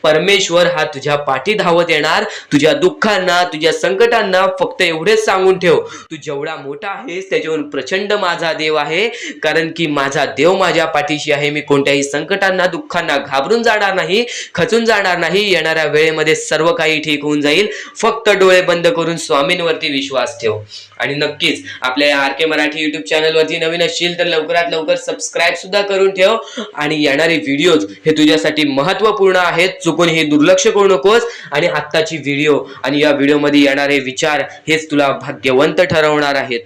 परमेश्वर हा तुझ्या पाठी धावत येणार. तुझ्या दुःखांना, तुझ्या संकटांना फक्त एवढेच सांगून ठेव, तू जेवढा मोठा आहेस त्याच्याहून प्रचंड माझा देव आहे. कारण की माझा देव माझ्या पाठीशी आहे. मी कोणत्याही संकटांना, दुःखांना घाबरून जाणार नाही, खचून जाणार नाही. येणाऱ्या वेळेमध्ये सर्व काही ठीक होऊन जाईल. फक्त डोळे बंद करून स्वामींवरती विश्वास ठेव. आणि नक्कीच आपल्या या RK मराठी युट्यूब चॅनलवरती नवीन असशील तर लवकरात लवकर सबस्क्राईब सुद्धा करून ठेव. आणि येणारे व्हिडिओज हे तुझ्यासाठी महत्त्वपूर्ण आहेत. चुकून हे दुर्लक्ष करू नकोस. आणि आत्ताची व्हिडिओ आणि या व्हिडिओमध्ये येणारे विचार हेच तुला भाग्यवंत ठरवणार आहेत.